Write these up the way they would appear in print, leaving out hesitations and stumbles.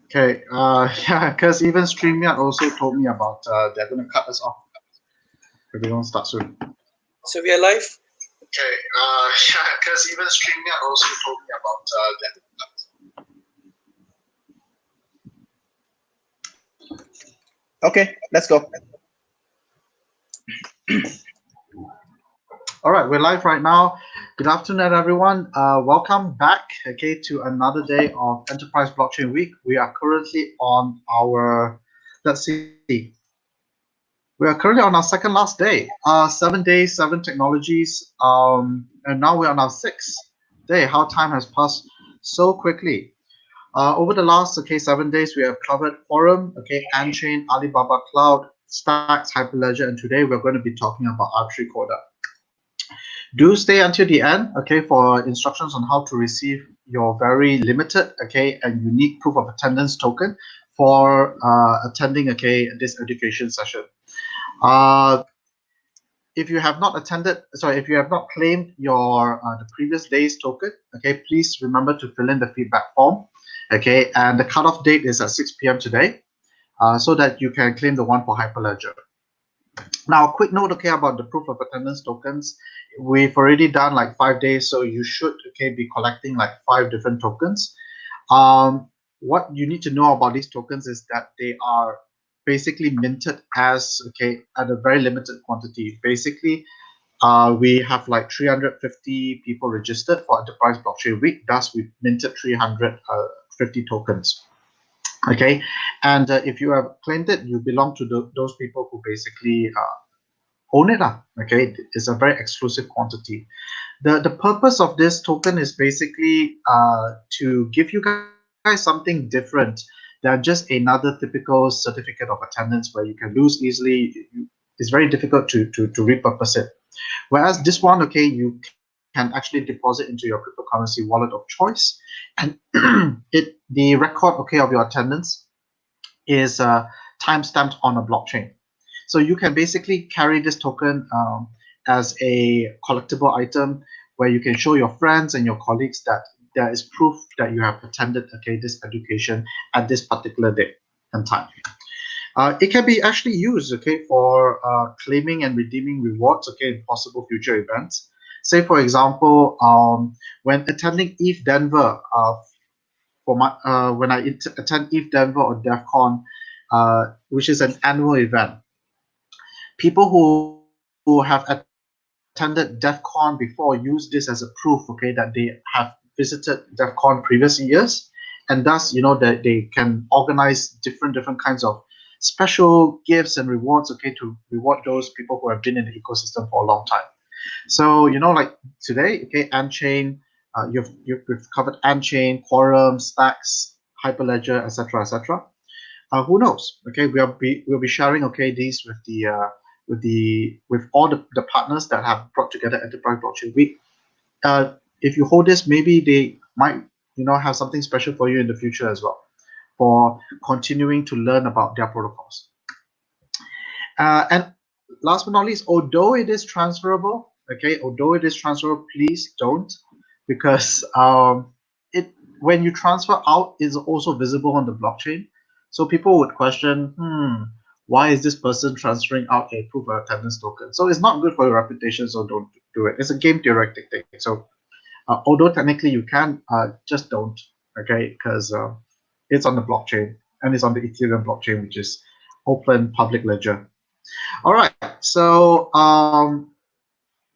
Okay, yeah, because even StreamYard also told me about they're going to cut us off if we don't start soon. So we are live. Okay, yeah, because even StreamYard also told me about that. Okay, let's go. All right, we're live right now. Good afternoon, everyone. Welcome back, okay, to another day of Enterprise Blockchain Week. We are currently on our, let's see, we are currently on our second last day. 7 days, 7 technologies, and now we're on our sixth day. How time has passed so quickly. Over the last 7 days, we have covered Quorum, Anchain, Alibaba Cloud, Stacks, Hyperledger, and today we're going to be talking about R3 Corda. Do stay until the end, for instructions on how to receive your very limited, and unique proof of attendance token for attending, this education session. If you have not if you have not claimed your the previous day's token, please remember to fill in the feedback form, and the cutoff date is at 6 p.m. today, so that you can claim the one for Hyperledger. Now, a quick note, about the proof of attendance tokens. We've already done like 5 days, so you should be collecting like 5 different tokens. What you need to know about these tokens is that they are basically minted as at a very limited quantity. Basically, we have like 350 people registered for Enterprise Blockchain Week. Thus, we minted 350 tokens. And if you have claimed it, you belong to those people who basically own it. It's a very exclusive quantity. The purpose of this token is basically to give you guys something different than just another typical certificate of attendance where you can lose easily. It's very difficult to repurpose it. Whereas this one, you can actually deposit into your cryptocurrency wallet of choice, and the record of your attendance is time-stamped on a blockchain. So you can basically carry this token as a collectible item where you can show your friends and your colleagues that there is proof that you have attended this education at this particular date and time. It can be actually used for claiming and redeeming rewards in possible future events. Say for example, when attending ETH Denver, when I attend ETH Denver or DEF CON, which is an annual event, people who have attended DEF CON before use this as a proof that they have visited DEF CON previous years, and thus that they can organize different kinds of special gifts and rewards to reward those people who have been in the ecosystem for a long time. So like today, Anchain, you've covered Anchain, Quorum, Stacks, Hyperledger, etc. Who knows? We'll be sharing these with all the partners that have brought together Enterprise Blockchain Week. If you hold this, maybe they might have something special for you in the future as well, for continuing to learn about their protocols. And last but not least, although it is transferable, please don't, because when you transfer out, it's also visible on the blockchain. So people would question, why is this person transferring out a proof of attendance token? So it's not good for your reputation, so don't do it. It's a game theoretic thing. So although technically you can, just don't, because it's on the blockchain, and it's on the Ethereum blockchain, which is open public ledger. All right, so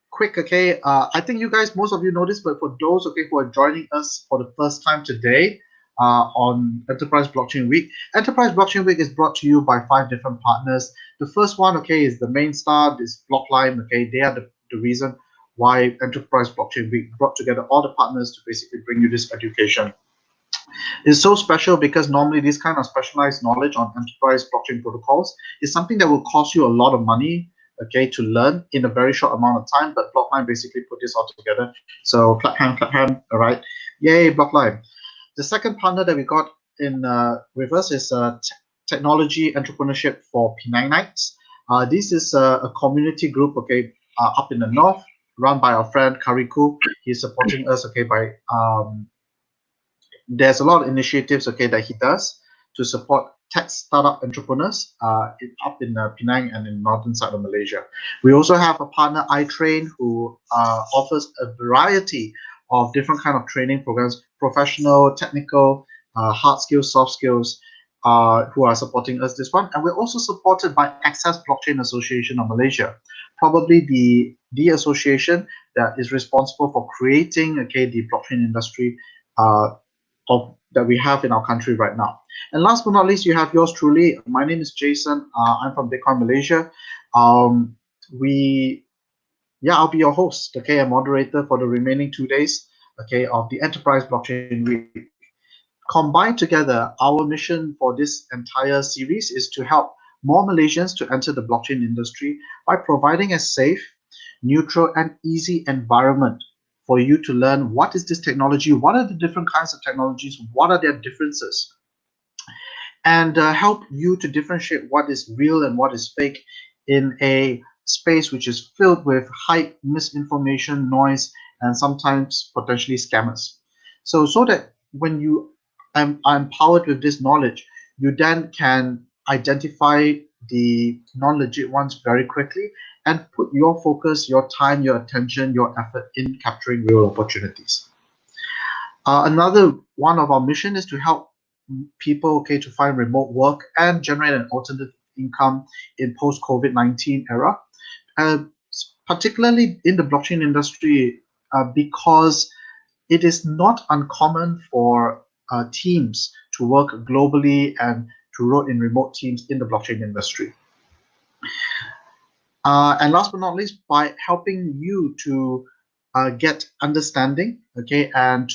quick, I think you guys, most of you know this, but for those who are joining us for the first time today on Enterprise Blockchain Week, Enterprise Blockchain Week is brought to you by 5 different partners. The first one, is the main star, is Blocklime. They are the reason why Enterprise Blockchain Week brought together all the partners to basically bring you this education. It's so special because normally this kind of specialized knowledge on enterprise blockchain protocols is something that will cost you a lot of money, to learn in a very short amount of time. But Blockline basically put this all together. So clap hand, all right, yay, Blockline. The second partner that we got in with us is Technology Entrepreneurship for Penangites. This is a community group, up in the north, run by our friend Kariku. He's supporting us, by there's a lot of initiatives that he does to support tech startup entrepreneurs up in Penang and in northern side of Malaysia. We also have a partner, iTrain, who offers a variety of different kind of training programs, professional, technical, hard skills, soft skills, who are supporting us this one. And we're also supported by Access Blockchain Association of Malaysia, probably the association that is responsible for creating the blockchain industry that we have in our country right now. And last but not least, you have yours truly. My name is Jason. I'm from Bitcoin Malaysia. I'll be your host, and moderator for the remaining 2 days, of the Enterprise Blockchain Week. Combined together, our mission for this entire series is to help more Malaysians to enter the blockchain industry by providing a safe, neutral, and easy environment for you to learn what is this technology, what are the different kinds of technologies, what are their differences, and help you to differentiate what is real and what is fake in a space which is filled with hype, misinformation, noise, and sometimes potentially scammers. So that when you are empowered with this knowledge, you then can identify the non-legit ones very quickly and put your focus, your time, your attention, your effort in capturing real opportunities. Another one of our mission is to help people to find remote work and generate an alternative income in post-COVID-19 era, particularly in the blockchain industry, because it is not uncommon for teams to work globally and to work in remote teams in the blockchain industry. And last but not least, by helping you to get understanding, and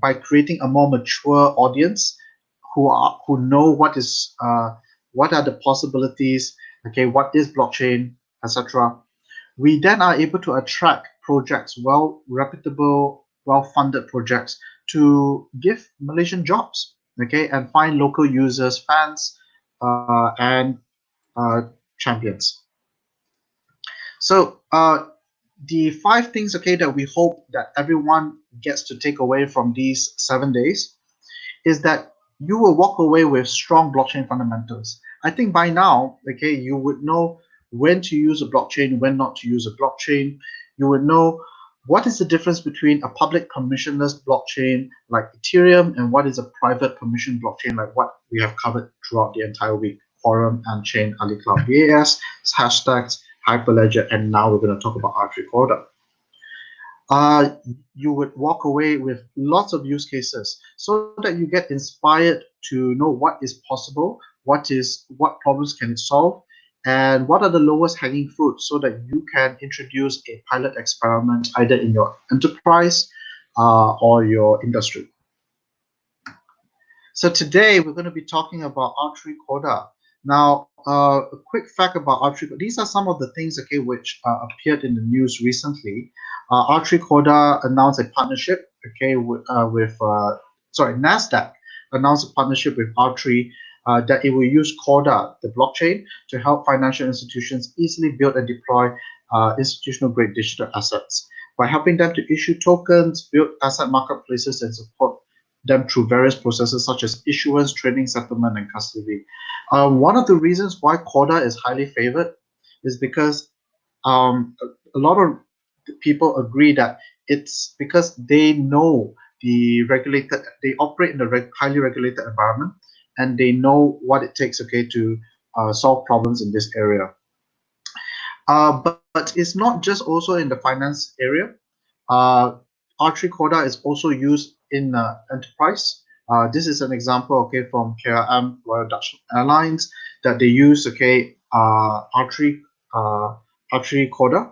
by creating a more mature audience who know what are the possibilities, what is blockchain, etc. We then are able to attract projects, reputable, well-funded projects, to give Malaysian jobs, and find local users, fans, and champions. So the 5 things, that we hope that everyone gets to take away from these 7 days is that you will walk away with strong blockchain fundamentals. I think by now, you would know when to use a blockchain, when not to use a blockchain. You would know what is the difference between a public permissionless blockchain like Ethereum and what is a private permission blockchain like what we have covered throughout the entire week: Quorum, Unchained, AliCloud BAS, hashtags, Hyperledger, and now we're going to talk about R3 Corda. You would walk away with lots of use cases so that you get inspired to know what is possible, what problems can it solve, and what are the lowest hanging fruits so that you can introduce a pilot experiment either in your enterprise or your industry. So today we're going to be talking about R3 Corda. Now, a quick fact about R3. These are some of the things, which appeared in the news recently. R3 Corda announced a partnership, Nasdaq announced a partnership with R3 that it will use Corda, the blockchain, to help financial institutions easily build and deploy institutional-grade digital assets by helping them to issue tokens, build asset marketplaces, and support them through various processes such as issuance, trading, settlement, and custody. One of the reasons why Corda is highly favored is because a lot of people agree that it's because they know they operate in a highly regulated environment, and they know what it takes, to solve problems in this area. But it's not just also in the finance area. R3 Corda is also used in enterprise. This is an example, from KLM, Royal Dutch Airlines, that they use, R3 Corda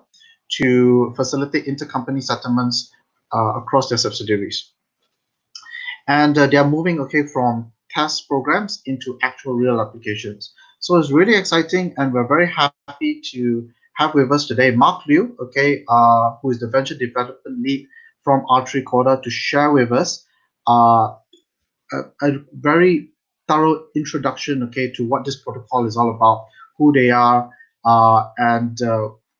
to facilitate intercompany settlements across their subsidiaries. And they are moving, from test programs into actual real applications. So it's really exciting, and we're very happy to have with us today Marc Liew, who is the venture development lead from R3 Corda, to share with us a very thorough introduction, to what this protocol is all about, who they are, and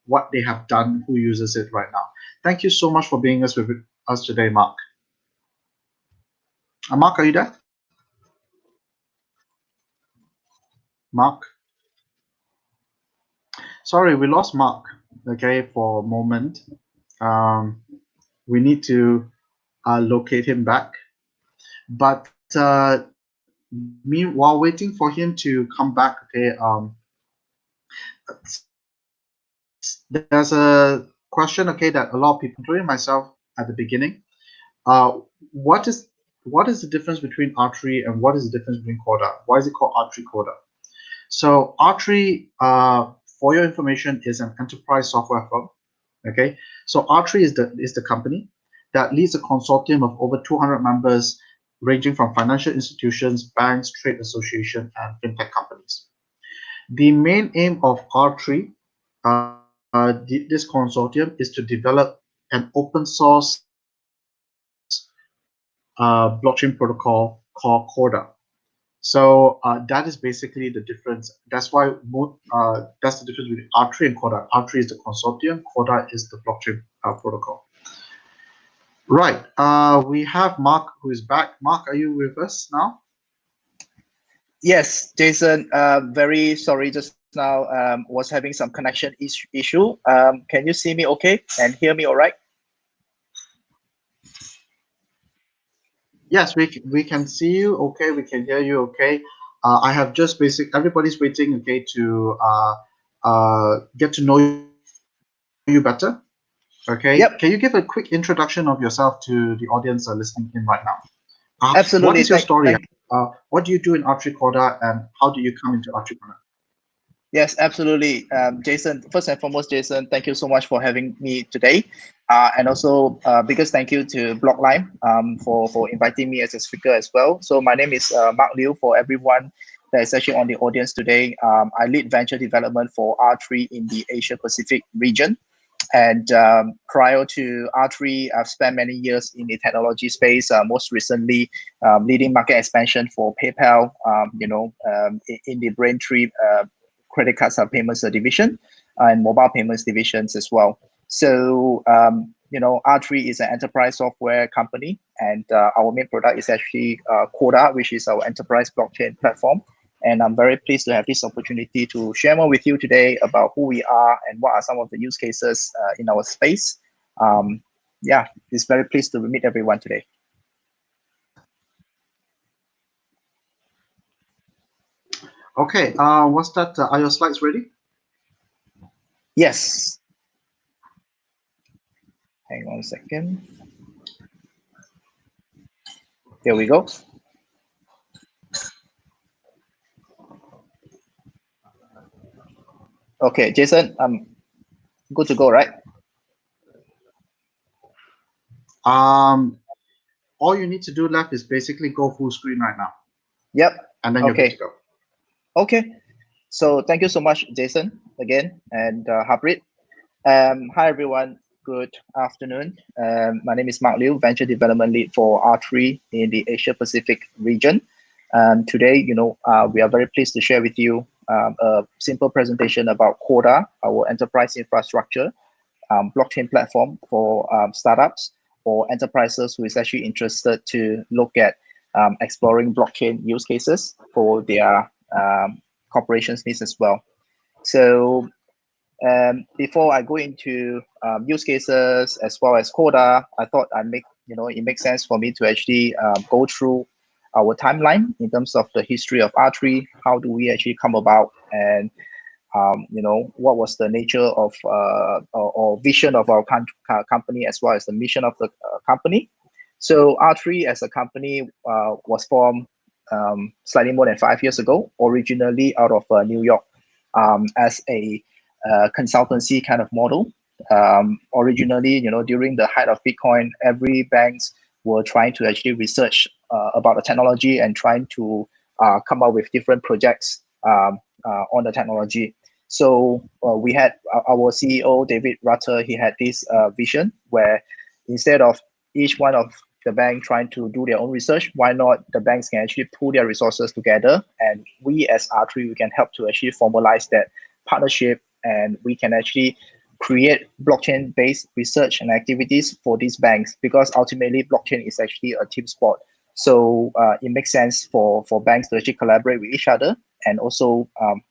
what they have done, who uses it right now. Thank you so much for being with us today, Marc. Marc, are you there? Mark? Sorry, we lost Mark, okay, for a moment. We need to locate him back. But while waiting for him to come back, okay, there's a question, okay, that a lot of people, including myself at the beginning, what is the difference between R3 and what is the difference between Corda? Why is it called R3 Corda? So R3, for your information, is an enterprise software firm. Okay, so R3 is the company that leads a consortium of over 200 members, ranging from financial institutions, banks, trade associations, and fintech companies. The main aim of R3, this consortium, is to develop an open source blockchain protocol called Corda. So that is basically the difference. That's why that's the difference between R3 and Corda. R3 is the consortium. Corda is the blockchain protocol. Right. We have Mark who is back. Mark, are you with us now? Yes, Jason. Very sorry. Just now was having some connection issue. Can you see me okay and hear me all right? Yes, we can see you okay. We can hear you okay. I have just everybody's waiting, okay, to get to know you better. Okay. Yep. Can you give a quick introduction of yourself to the audience listening in right now? Absolutely. What is your story? What do you do in R3 Corda, and how do you come into R3 Corda? Yes, absolutely. Jason, first and foremost, Jason, thank you so much for having me today. And also, biggest thank you to Blocklime for inviting me as a speaker as well. So my name is Marc Liew. For everyone that is actually on the audience today, I lead venture development for R3 in the Asia Pacific region. And prior to R3, I've spent many years in the technology space, most recently leading market expansion for PayPal, in the Braintree credit cards and payments division and mobile payments divisions as well. So, R3 is an enterprise software company, and our main product is actually Corda, which is our enterprise blockchain platform. And I'm very pleased to have this opportunity to share more with you today about who we are and what are some of the use cases in our space. Just very pleased to meet everyone today. Okay, what's that? Are your slides ready? Yes. Hang on a second. There we go. Okay, Jason, I'm good to go, right? All you need to do left is basically go full screen right now. Yep. And then you're good to go. Okay. So thank you so much, Jason, again, and Harpreet. Hi, everyone. Good afternoon. My name is Marc Liew, Venture Development Lead for R3 in the Asia Pacific region. Today, we are very pleased to share with you a simple presentation about Corda, our enterprise infrastructure, blockchain platform for startups or enterprises who is actually interested to look at exploring blockchain use cases for their corporations needs as well. So before I go into use cases as well as Corda, I thought it makes sense for me to actually go through our timeline in terms of the history of R3. How do we actually come about, and what was the nature of or vision of our company as well as the mission of the company. So R3 as a company was formed slightly more than 5 years ago, originally out of New York as a consultancy kind of model. Originally, during the height of Bitcoin, every banks were trying to actually research about the technology and trying to come up with different projects on the technology. So we had our CEO, David Rutter, he had this vision where instead of each one of the bank trying to do their own research, why not the banks can actually pool their resources together, and we as R3, we can help to actually formalize that partnership, and we can actually create blockchain-based research and activities for these banks, because ultimately blockchain is actually a team sport. So it makes sense for banks to actually collaborate with each other and also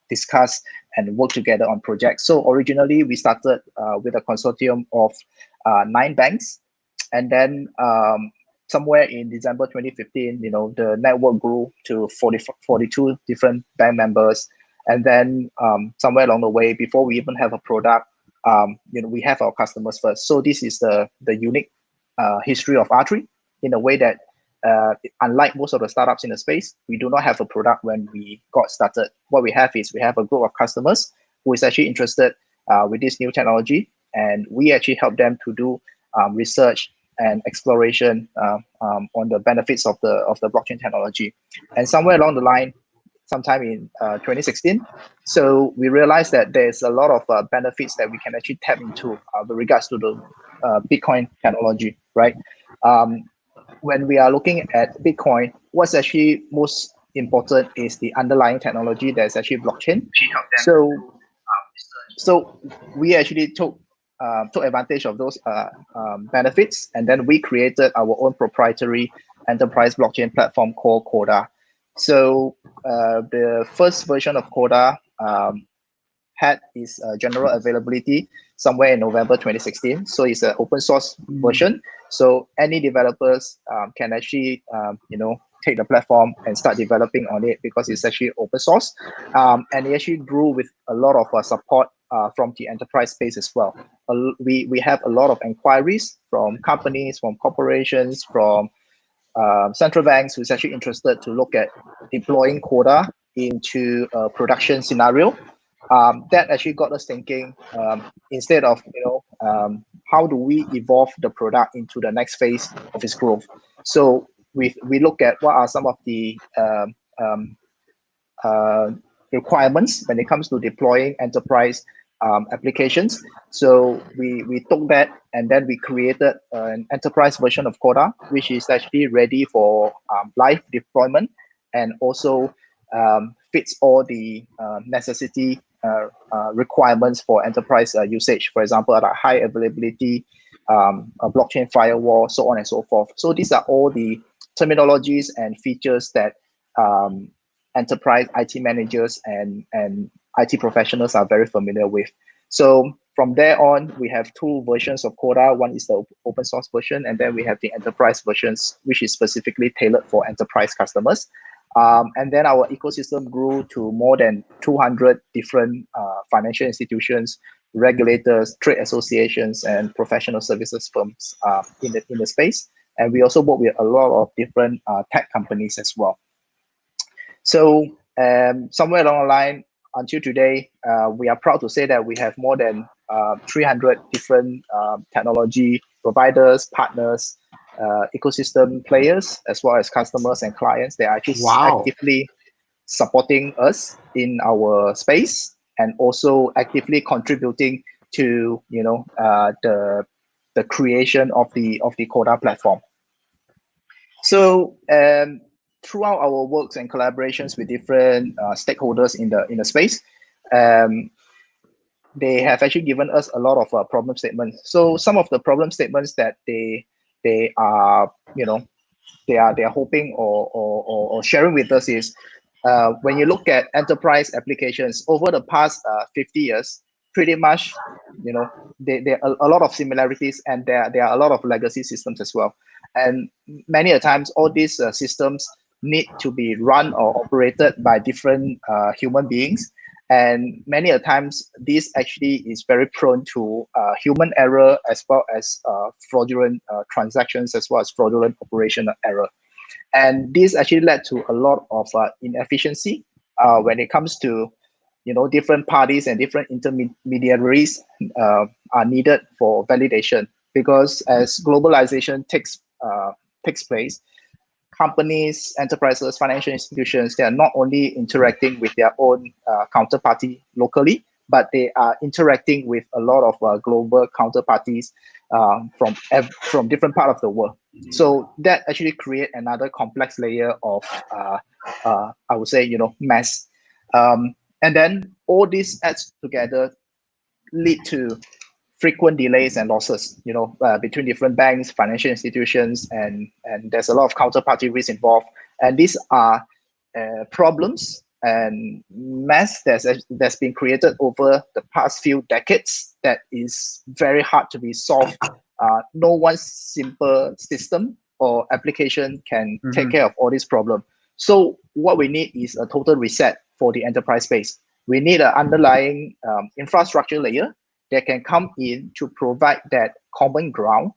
discuss and work together on projects. So originally we started with a consortium of 9 banks, and then somewhere in December 2015, the network grew to 42 different bank members. And then somewhere along the way, before we even have a product, we have our customers first. So this is the unique history of R3 in a way that unlike most of the startups in the space, we do not have a product when we got started. What we have is we have a group of customers who is actually interested with this new technology, and we actually help them to do research and exploration on the benefits of the blockchain technology. And somewhere along the line, sometime in 2016, so we realized that there's a lot of benefits that we can actually tap into with regards to the Bitcoin technology, right? When we are looking at Bitcoin, what's actually most important is the underlying technology that's actually blockchain. So we actually took advantage of those benefits, and then we created our own proprietary enterprise blockchain platform called Corda. So the first version of Corda had its general availability somewhere in November 2016. So it's an open source version. So any developers can actually, take the platform and start developing on it because it's actually open source. And it actually grew with a lot of support from the enterprise space as well. We have a lot of inquiries from companies, from corporations, from central banks who's actually interested to look at deploying Corda into a production scenario. That actually got us thinking, instead of how do we evolve the product into the next phase of its growth. So we look at what are some of the requirements when it comes to deploying enterprise applications. So we took that, and then we created an enterprise version of Corda, which is actually ready for live deployment, and also fits all the necessity requirements for enterprise usage. For example, at a high availability, a blockchain firewall, so on and so forth. So these are all the terminologies and features that enterprise IT managers and IT professionals are very familiar with. So from there on, we have 2 versions of Corda. One is the open source version, and then we have the enterprise versions, which is specifically tailored for enterprise customers. And then our ecosystem grew to more than 200 different financial institutions, regulators, trade associations, and professional services firms in the space. And we also work with a lot of different tech companies as well. So somewhere along the line, until today, we are proud to say that we have more than 300 different technology providers, partners, ecosystem players, as well as customers and clients. They are actually actively supporting us in our space, and also actively contributing to the creation of the Corda platform. So throughout our works and collaborations with different stakeholders in the space, they have actually given us a lot of problem statements. So some of the problem statements that they are hoping or sharing with us is, when you look at enterprise applications over the past 50 years, pretty much, there are a lot of similarities, and there are a lot of legacy systems as well. And many a times, all these systems need to be run or operated by different human beings. And many a times, this actually is very prone to human error, as well as fraudulent transactions, as well as fraudulent operational error. And this actually led to a lot of inefficiency when it comes to, different parties and different intermediaries are needed for validation. Because as globalization takes place, companies, enterprises, financial institutions, they are not only interacting with their own counterparty locally, but they are interacting with a lot of global counterparties from different parts of the world. So that actually create another complex layer of, I would say, mess. And then all this adds together lead to frequent delays and losses, between different banks, financial institutions, and there's a lot of counterparty risk involved. And these are problems and mess that's been created over the past few decades that is very hard to be solved. No one simple system or application can take care of all this problem. So what we need is a total reset for the enterprise space. We need an underlying infrastructure layer that can come in to provide that common ground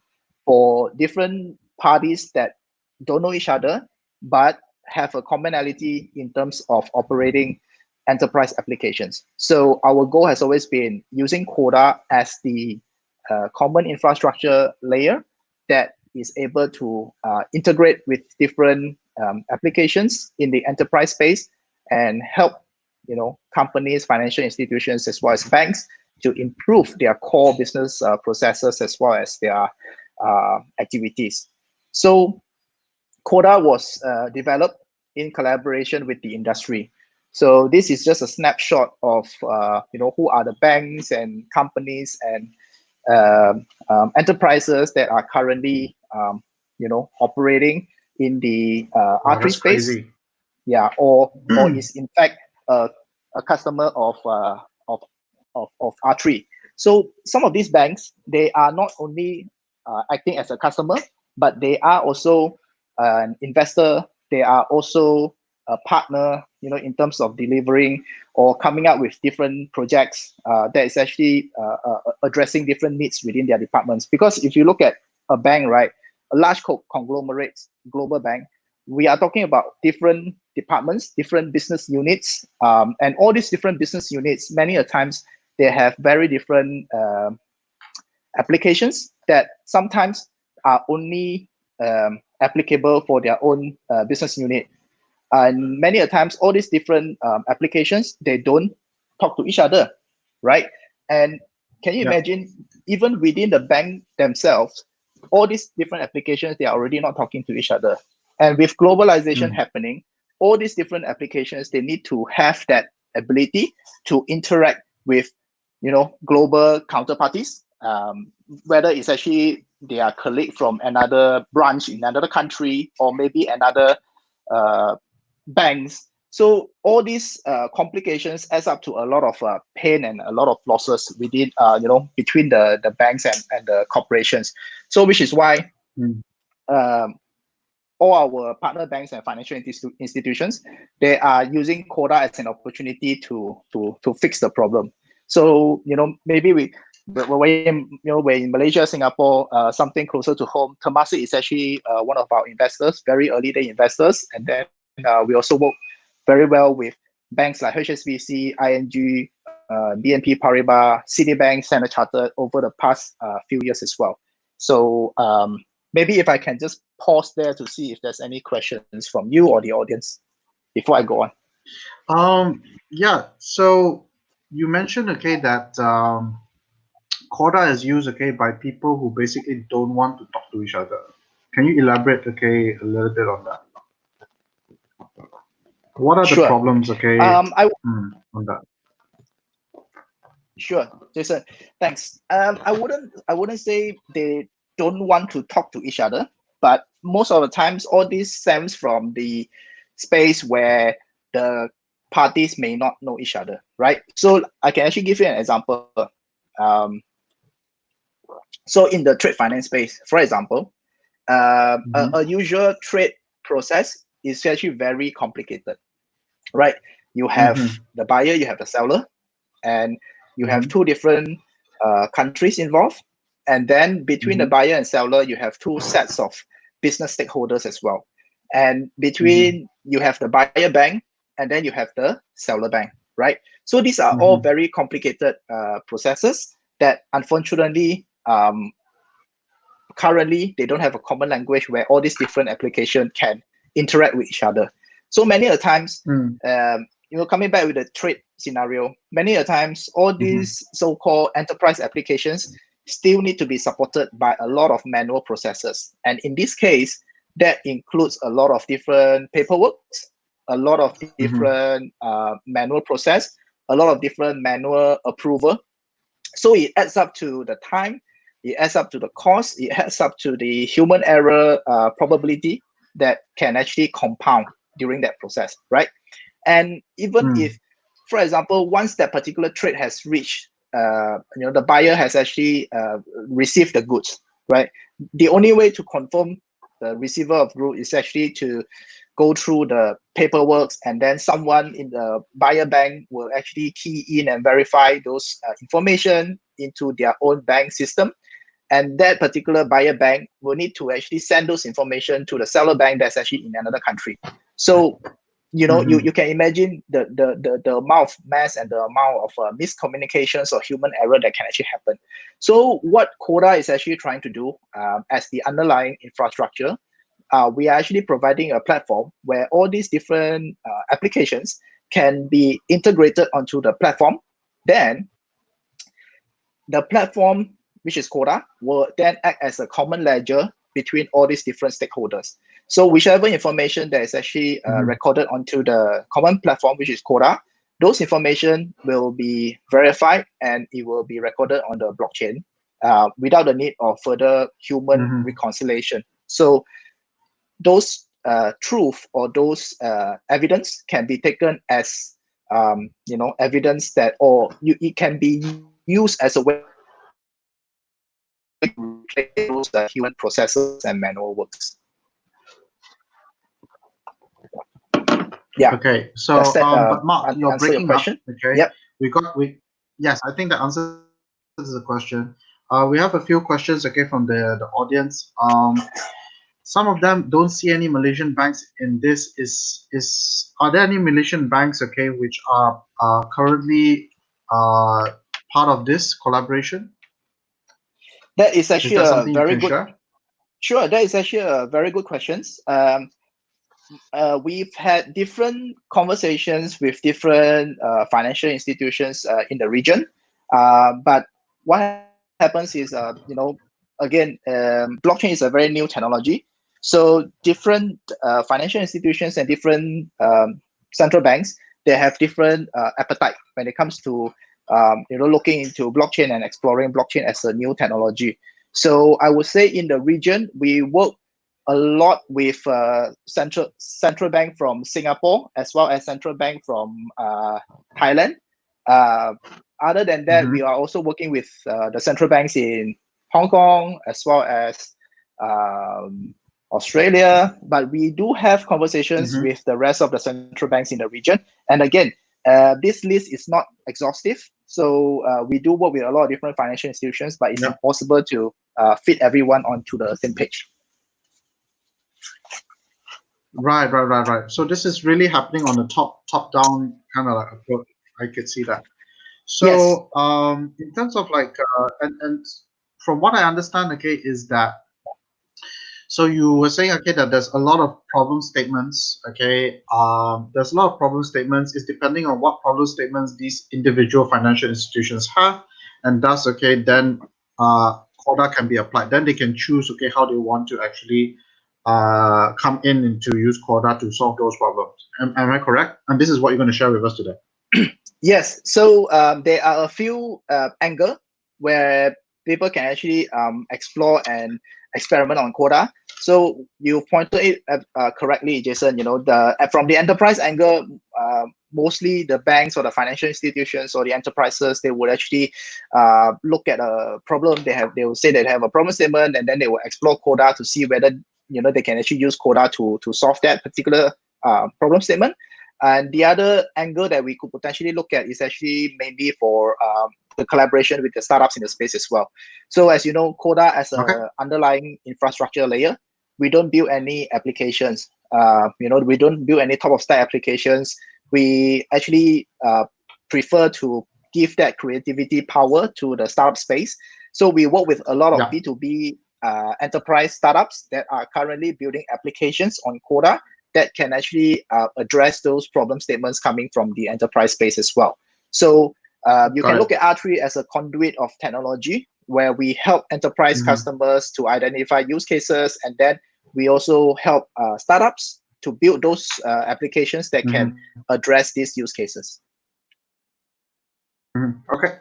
for different parties that don't know each other, but have a commonality in terms of operating enterprise applications. So our goal has always been using Corda as the common infrastructure layer that is able to integrate with different applications in the enterprise space and help companies, financial institutions, as well as banks to improve their core business processes as well as their activities. So Corda was developed in collaboration with the industry. So this is just a snapshot of who are the banks and companies and enterprises that are currently operating in the R3 space. Crazy. Yeah, or is in fact a customer of R3. So some of these banks, they are not only acting as a customer, but they are also an investor. They are also a partner, in terms of delivering or coming up with different projects that is actually addressing different needs within their departments. Because if you look at a bank, right, a large conglomerate, global bank, we are talking about different departments, different business units, and all these different business units, many a times they have very different applications that sometimes are only applicable for their own business unit. And many a times, all these different applications, they don't talk to each other, right? And can you imagine, even within the bank themselves, all these different applications, they are already not talking to each other. And with globalization happening, all these different applications, they need to have that ability to interact with, global counterparties, whether it's actually their colleague from another branch in another country or maybe another banks. So all these complications adds up to a lot of pain and a lot of losses within, between the banks and the corporations. So which is why all our partner banks and financial institutions, they are using Corda as an opportunity to fix the problem. So maybe we're in Malaysia, Singapore, something closer to home. Temasek is actually one of our investors, very early day investors, and then we also work very well with banks like HSBC, ING, BNP Paribas, Citibank, Standard Chartered over the past few years as well. So maybe if I can just pause there to see if there's any questions from you or the audience before I go on. Yeah. So you mentioned that Corda is used by people who basically don't want to talk to each other. Can you elaborate a little bit on that? What are the problems on that? Sure, Jason. Thanks. I wouldn't say they don't want to talk to each other, but most of the times all this stems from the space where the parties may not know each other, right? So I can actually give you an example. So in the trade finance space, for example, a usual trade process is actually very complicated, right? You have the buyer, you have the seller, and you have two different countries involved. And then between the buyer and seller, you have two sets of business stakeholders as well. And between, you have the buyer bank, and then you have the seller bank, right? So these are all very complicated processes that unfortunately, currently, they don't have a common language where all these different applications can interact with each other. So many a times, coming back with the trade scenario, many a times, all these so-called enterprise applications still need to be supported by a lot of manual processes. And in this case, that includes a lot of different paperwork, a lot of different manual process, a lot of different manual approval. So it adds up to the time, it adds up to the cost, it adds up to the human error probability that can actually compound during that process, right? And even if, for example, once that particular trade has reached, the buyer has actually received the goods, right? The only way to confirm the receiver of goods is actually to go through the paperwork, and then someone in the buyer bank will actually key in and verify those information into their own bank system. And that particular buyer bank will need to actually send those information to the seller bank that's actually in another country. So, you can imagine the amount of mess and the amount of miscommunications or human error that can actually happen. So what Corda is actually trying to do as the underlying infrastructure, we are actually providing a platform where all these different applications can be integrated onto the platform. Then the platform, which is Corda, will then act as a common ledger between all these different stakeholders. So whichever information that is actually recorded onto the common platform, which is Corda, those information will be verified and it will be recorded on the blockchain without the need of further human reconciliation. So those truth or those evidence can be taken as evidence that, or it can be used as a way to replace those human processes and manual works. Yeah. Okay. So, but Mark, you're breaking up. Okay. Yep. Yes, I think that answers the question. We have a few questions, okay, from the audience. Some of them don't see any Malaysian banks in this. Are there any Malaysian banks, okay, which are currently part of this collaboration? That is actually a very good. Share? Sure, that is actually a very good question. We've had different conversations with different financial institutions in the region, but what happens is, again, blockchain is a very new technology, so different financial institutions and different central banks, they have different appetite when it comes to looking into blockchain and exploring blockchain as a new technology. So I would say in the region, we work a lot with central bank from Singapore as well as central bank from Thailand. Other than that, we are also working with the central banks in Hong Kong as well as Australia. But we do have conversations with the rest of the central banks in the region. And again, this list is not exhaustive. So we do work with a lot of different financial institutions, but it's impossible to fit everyone onto the same page. Right. So this is really happening on the top-down kind of like approach. I could see that. So yes. In terms of like, and from what I understand, okay, is that, so you were saying, okay, that there's a lot of problem statements, okay, there's a lot of problem statements. It's depending on what problem statements these individual financial institutions have, and thus, okay, then Corda can be applied. Then they can choose, okay, how they want to actually come in and to use Corda to solve those problems. Am I correct? And this is what you're going to share with us today. Yes. So there are a few angles where people can actually explore and experiment on Corda. So you pointed it correctly, Jason. From the enterprise angle, mostly the banks or the financial institutions or the enterprises, they would actually look at a problem they will say they have a problem statement, and then they will explore Corda to see whether they can actually use Corda to solve that particular problem statement. And the other angle that we could potentially look at is actually mainly for the collaboration with the startups in the space as well. So as you know, Corda as an underlying infrastructure layer, we don't build any applications. We don't build any top of stack applications. We actually prefer to give that creativity power to the startup space. So we work with a lot of B2B enterprise startups that are currently building applications on Corda that can actually address those problem statements coming from the enterprise space as well. So you can look at R3 as a conduit of technology, where we help enterprise customers to identify use cases, and then we also help startups to build those applications that can address these use cases. Okay.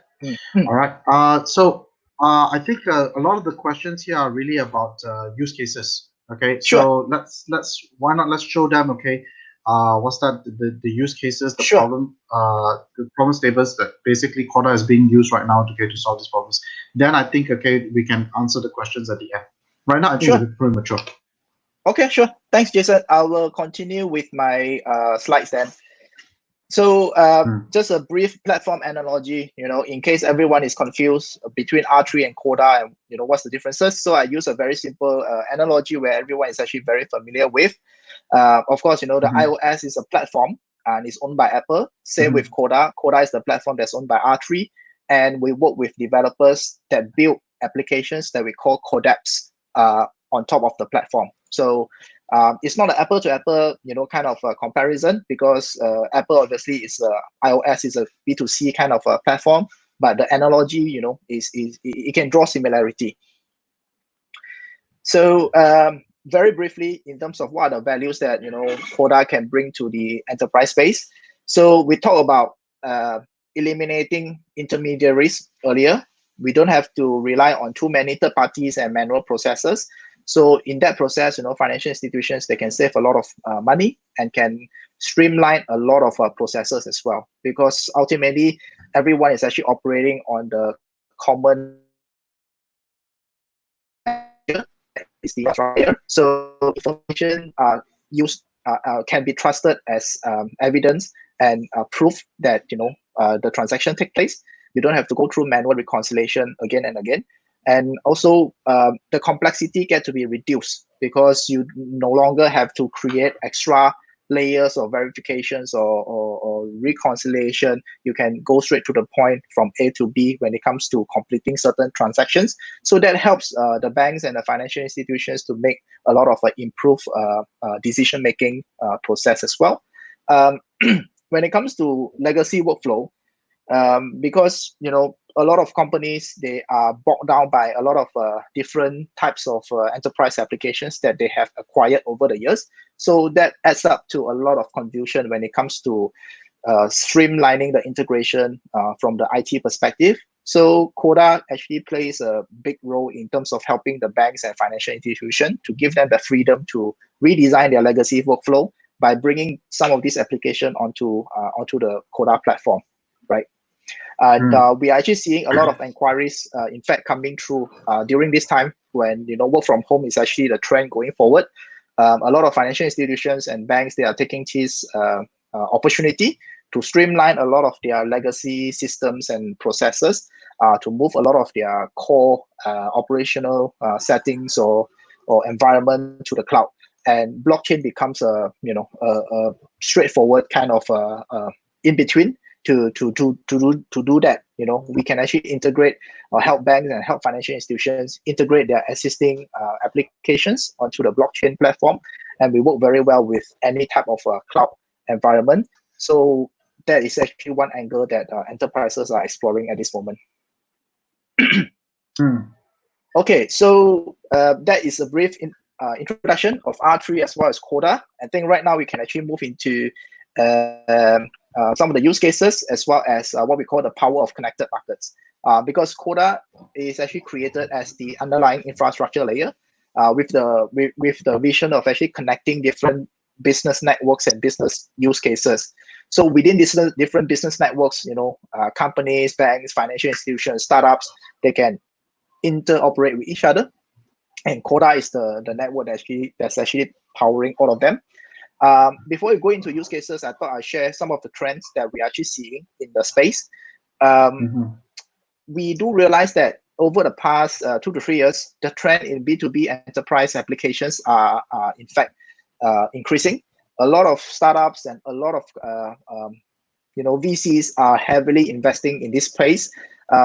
All right. So I think a lot of the questions here are really about use cases. Okay. Sure. So let's why not let's show them. Okay. what's that? The use cases, Sure. the problem statements that basically Corda is being used right now to solve these problems. Then I think we can answer the questions at the end. Right now, I think it's a bit premature. Okay, sure. Thanks, Jason. I will continue with my slides then. So just a brief platform analogy, in case everyone is confused between R3 and Corda and, what's the differences. So I use a very simple analogy where everyone is actually very familiar with. Of course, the iOS is a platform and it's owned by Apple. Same with Corda. Corda is the platform that's owned by R3. And we work with developers that build applications that we call codeps on top of the platform. So it's not an apple to apple, kind of a comparison, because Apple obviously is iOS is a B2C kind of a platform, but the analogy, is it can draw similarity. So very briefly, in terms of what are the values that Corda can bring to the enterprise space. So we talk about eliminating intermediaries earlier. We don't have to rely on too many third parties and manual processes. So in that process, financial institutions, they can save a lot of money and can streamline a lot of processes as well, because ultimately everyone is actually operating on the common is the layer. So information can be trusted as evidence and proof that the transaction take place. You don't have to go through manual reconciliation again and again. And also the complexity get to be reduced, because you no longer have to create extra layers of verifications or reconciliation. You can go straight to the point from A to B when it comes to completing certain transactions. So that helps the banks and the financial institutions to make a lot of improved decision-making process as well. When it comes to legacy workflow, because a lot of companies, they are bogged down by a lot of different types of enterprise applications that they have acquired over the years. So that adds up to a lot of confusion when it comes to streamlining the integration from the IT perspective. So Corda actually plays a big role in terms of helping the banks and financial institutions to give them the freedom to redesign their legacy workflow by bringing some of these applications onto the Corda platform, right? And we are actually seeing a lot of inquiries, in fact, coming through during this time when work from home is actually the trend going forward. A lot of financial institutions and banks, they are taking this opportunity to streamline a lot of their legacy systems and processes, to move a lot of their core operational settings or environment to the cloud. And blockchain becomes a straightforward kind of in between to do that. We can actually integrate or help banks and help financial institutions integrate their existing applications onto the blockchain platform, and we work very well with any type of cloud environment. So that is actually one angle that enterprises are exploring at this moment. Okay, so that is a brief introduction of R3 as well as Corda. I think right now we can actually move into some of the use cases, as well as what we call the power of connected markets. Because Corda is actually created as the underlying infrastructure layer with the vision of actually connecting different business networks and business use cases. So within these different business networks, companies, banks, financial institutions, startups, they can interoperate with each other. And Corda is the network that's actually powering all of them. Before we go into use cases, I thought I'd share some of the trends that we're actually seeing in the space. We do realize that over the past 2 to 3 years, the trend in B2B enterprise applications are in fact increasing. A lot of startups and a lot of VCs are heavily investing in this space,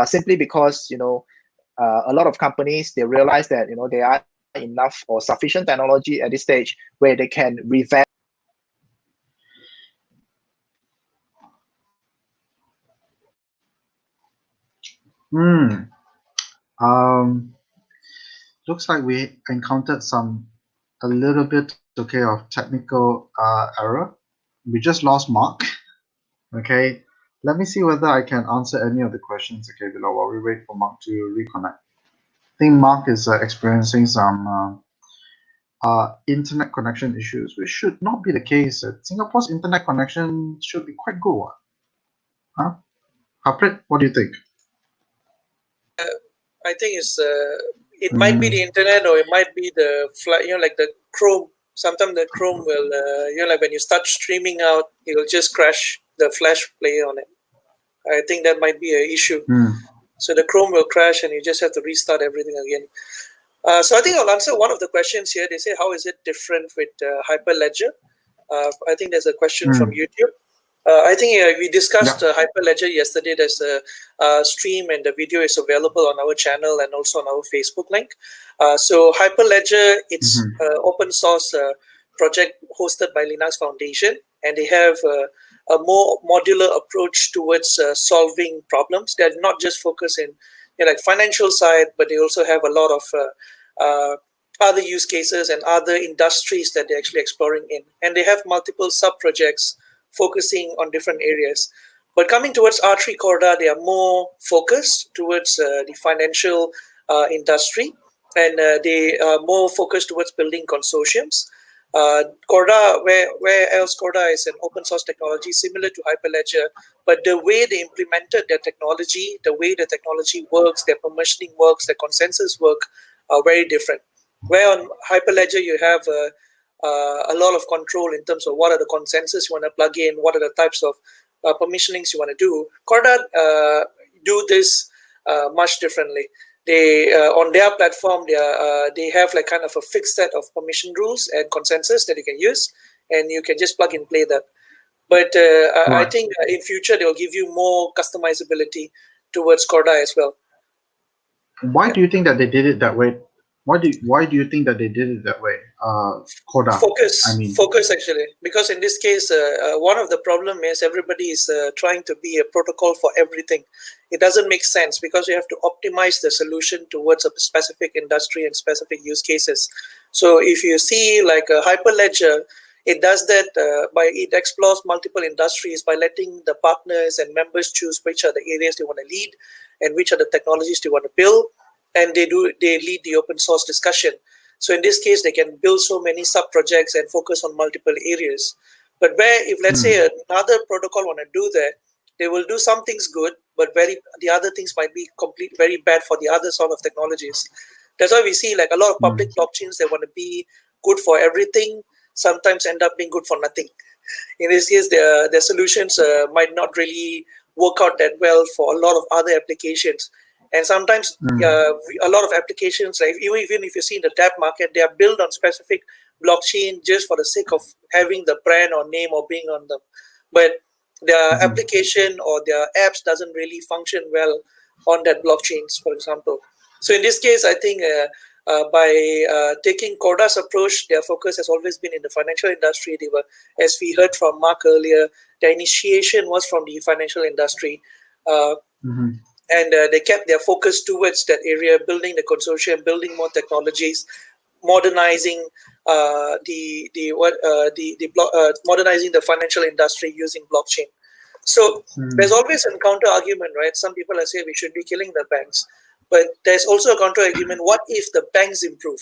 simply because a lot of companies, they realize that there are enough or sufficient technology at this stage where they can revamp. Looks like we encountered a little bit of technical error. We just lost Marc. Okay, let me see whether I can answer any of the questions below while we wait for Marc to reconnect. I think Marc is experiencing some internet connection issues, which should not be the case. Singapore's internet connection should be quite good. Huh? Harpreet, what do you think? I think it might be the internet, or it might be the like the Chrome. Sometimes the Chrome will, like when you start streaming out, it will just crash the Flash player on it. I think that might be an issue. So the Chrome will crash, and you just have to restart everything again. So I think I'll answer one of the questions here. They say, how is it different with Hyperledger? I think there's a question from YouTube. I think we discussed Hyperledger yesterday. There's a stream, and the video is available on our channel and also on our Facebook link. So Hyperledger, it's open source project hosted by Linux Foundation, and they have a more modular approach towards solving problems. They're not just focused in like financial side, but they also have a lot of other use cases and other industries that they're actually exploring in. And they have multiple sub-projects focusing on different areas. But coming towards R3 Corda, they are more focused towards the financial industry, and they are more focused towards building consortiums. Corda, where else Corda is an open source technology similar to Hyperledger, but the way they implemented their technology, the way the technology works, their permissioning works, their consensus work are very different. Where on Hyperledger you have a lot of control in terms of what are the consensus you want to plug in, what are the types of permissionings you want to do. Corda do this much differently. They on their platform, they have like kind of a fixed set of permission rules and consensus that you can use, and you can just plug and play that. But I think in future they'll give you more customizability towards Corda as well. Why do you think that they did it that way? Why do you think that they did it that way? Corda. Focus actually, because in this case, one of the problem is everybody is trying to be a protocol for everything. It doesn't make sense because you have to optimize the solution towards a specific industry and specific use cases. So if you see like a Hyperledger, it does that it explores multiple industries by letting the partners and members choose which are the areas they want to lead and which are the technologies they want to build. And they lead the open source discussion. So in this case, they can build so many sub projects and focus on multiple areas. But where if let's say another protocol want to do that, they will do some things good, but the other things might be very bad for the other sort of technologies. That's why we see like a lot of public blockchains that want to be good for everything, sometimes end up being good for nothing. In this case, their solutions might not really work out that well for a lot of other applications. And sometimes a lot of applications, like even if you see in the DApp market, they are built on specific blockchain just for the sake of having the brand or name or being on them. But their application or their apps doesn't really function well on that blockchains, for example. So in this case, I think by taking Corda's approach, their focus has always been in the financial industry. They were, as we heard from Marc earlier, the initiation was from the financial industry. And they kept their focus towards that area, building the consortium, building more technologies, modernizing modernizing the financial industry using blockchain. So there's always a counter argument, right? Some people are saying we should be killing the banks, but there's also a counter argument. What if the banks improve?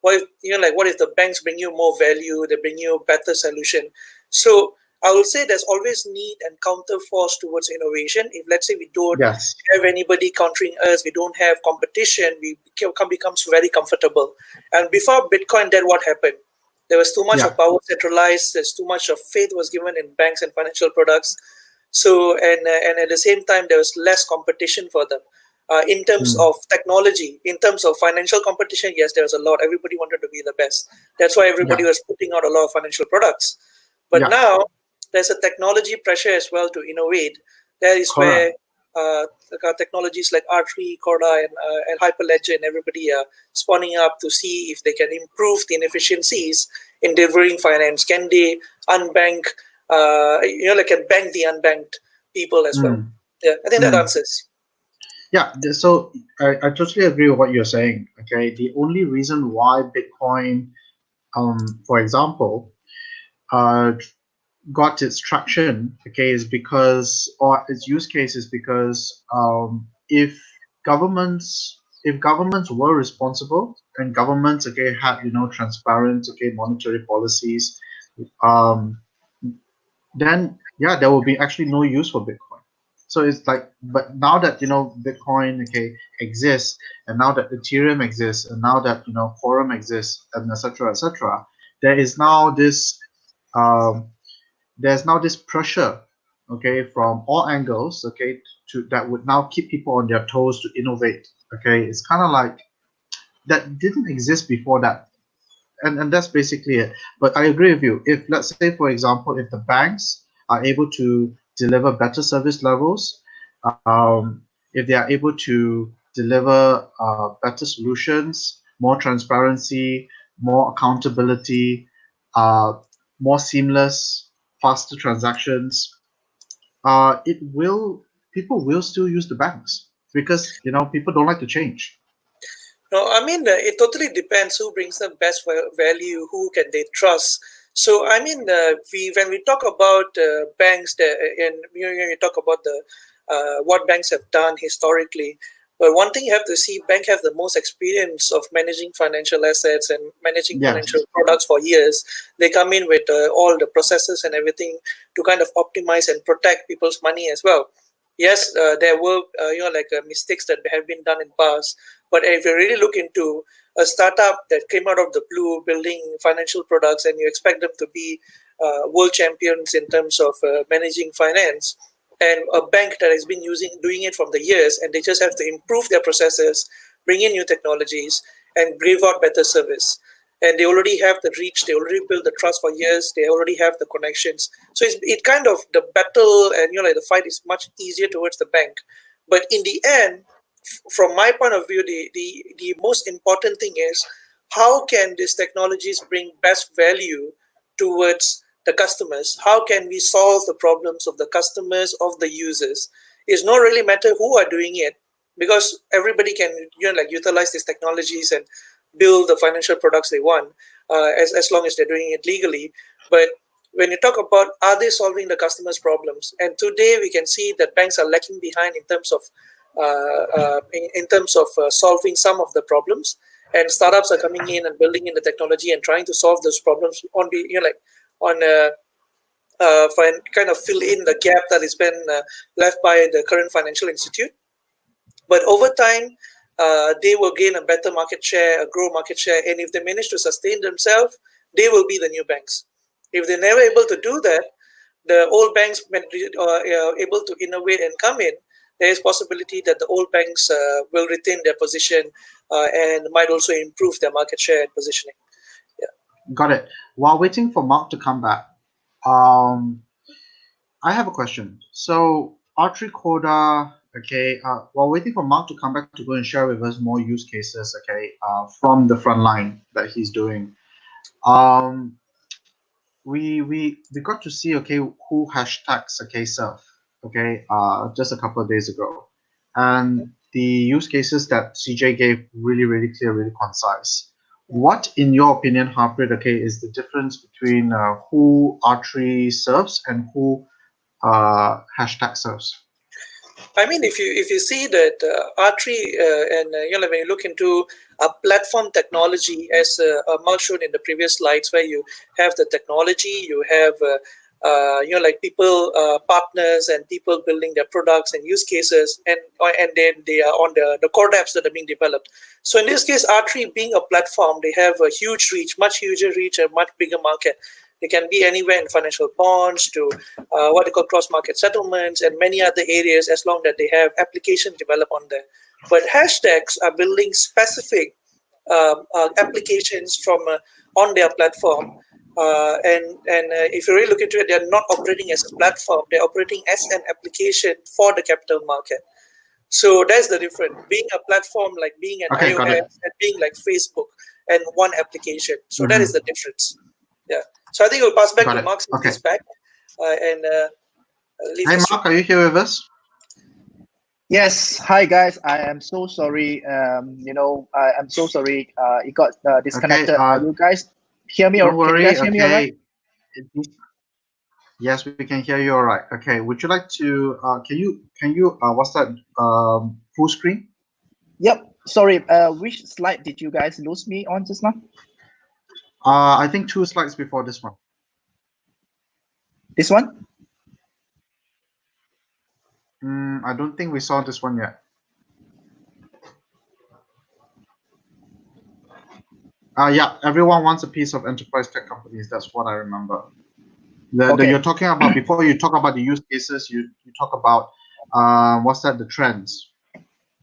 What if what if the banks bring you more value? They bring you a better solution. So I will say there's always need and counter force towards innovation. If let's say we don't have anybody countering us, we don't have competition, we becomes very comfortable. And before Bitcoin, then what happened? There was too much of power centralized. There's too much of faith was given in banks and financial products. So and at the same time, there was less competition for them. In terms of technology, in terms of financial competition, yes, there was a lot. Everybody wanted to be the best. That's why everybody was putting out a lot of financial products. But now there's a technology pressure as well to innovate. That is where technologies like R3, Corda, and Hyperledger and everybody are spawning up to see if they can improve the inefficiencies in delivering finance. Can they unbank, can bank the unbanked people as well? Yeah, I think that answers. Yeah, so I totally agree with what you're saying. Okay, the only reason why Bitcoin, for example, got its traction, okay, is because, or its use case is because if governments were responsible, and governments, okay, had transparent, okay, monetary policies, um, then yeah, there will be actually no use for Bitcoin. So it's like, but now that Bitcoin, okay, exists, and now that Ethereum exists, and now that Quorum exists, and etc. etc., there is now this um, there's now this pressure, okay, from all angles, okay, to that would now keep people on their toes to innovate. Okay, it's kind of like that didn't exist before that, and that's basically it. But I agree with you. If, let's say, for example, if the banks are able to deliver better service levels, if they are able to deliver better solutions, more transparency, more accountability, uh, more seamless, faster transactions, it will people will still use the banks because people don't like to change. No, I mean, it totally depends who brings the best value, who can they trust. So, I mean, when we talk about banks, and we talk about the what banks have done historically. But one thing you have to see, bank have the most experience of managing financial assets and managing Yes. financial products for years. They come in with all the processes and everything to kind of optimize and protect people's money as well. Yes, there were mistakes that have been done in past, but if you really look into a startup that came out of the blue building financial products and you expect them to be world champions in terms of managing finance, and a bank that has been doing it from the years, and they just have to improve their processes, bring in new technologies, and give out better service. And they already have the reach, they already built the trust for years, they already have the connections. So it kind of, the battle and the fight is much easier towards the bank. But in the end, from my point of view, the most important thing is how can these technologies bring best value towards the customers? How can we solve the problems of the customers, of the users? It's not really matter who are doing it, because everybody can utilize these technologies and build the financial products they want, as long as they're doing it legally. But when you talk about are they solving the customers' problems, and today we can see that banks are lacking behind in terms of solving some of the problems, and startups are coming in and building in the technology and trying to solve those problems on kind of fill in the gap that has been left by the current financial institute. But over time, they will gain a better market share, a grow market share, and if they manage to sustain themselves, they will be the new banks. If they're never able to do that, the old banks are able to innovate and come in, there is possibility that the old banks will retain their position and might also improve their market share and positioning. Yeah. Got it. While waiting for Mark to come back, I have a question. So R3 Corda, okay, while waiting for Mark to come back to go and share with us more use cases, okay, from the front line that he's doing, we got to see, okay, who hashtags, okay, surf, okay, just a couple of days ago, and the use cases that CJ gave really clear, really concise. What, in your opinion, Harpreet, okay, is the difference between who R3 serves and who hashtag serves? I mean, if you see that R3 and when you look into a platform technology, as Mark showed in the previous slides, where you have the technology, you have people, partners, and people building their products and use cases, and then they are on the core apps that are being developed. So in this case, R3 being a platform, they have a huge reach, much huger reach, a much bigger market. They can be anywhere in financial bonds to what they call cross-market settlements and many other areas, as long that they have applications developed on there. But hashtags are building specific applications from on their platform. And if you really look into it, they're not operating as a platform. They're operating as an application for the capital market. So that's the difference. Being a platform, like being an iOS, and being like Facebook and one application. So that is the difference. Yeah. So I think we'll pass back to Mark since he's back. Hi, Mark, are you here with us? Yes. Hi, guys. I am so sorry. I'm so sorry. It got disconnected. You guys hear me? Don't worry. Can you guys hear me all right? Yes, we can hear you all right. Okay. Would you like to? Can you? What's that? Full screen? Yep. Sorry, which slide did you guys lose me on just now? I think 2 slides before this one. This one? I don't think we saw this one yet. Yeah, everyone wants a piece of enterprise tech companies. That's what I remember. You're talking about, before you talk about the use cases, you talk about what's that? The trends.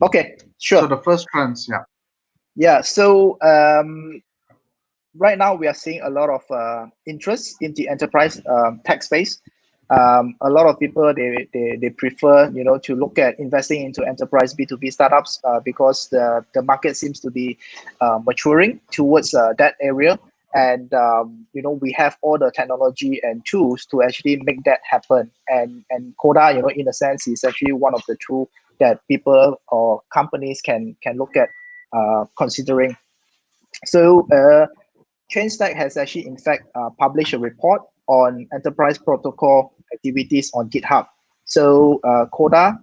Okay, sure. So the first trends, yeah. Yeah. So right now we are seeing a lot of interest in the enterprise tech space. A lot of people they prefer to look at investing into enterprise B2B startups because the market seems to be maturing towards that area, and we have all the technology and tools to actually make that happen. And Corda, in a sense, is actually one of the tools that people or companies can look at considering. So ChainStack has actually, in fact, published a report on enterprise protocol activities on GitHub. So Corda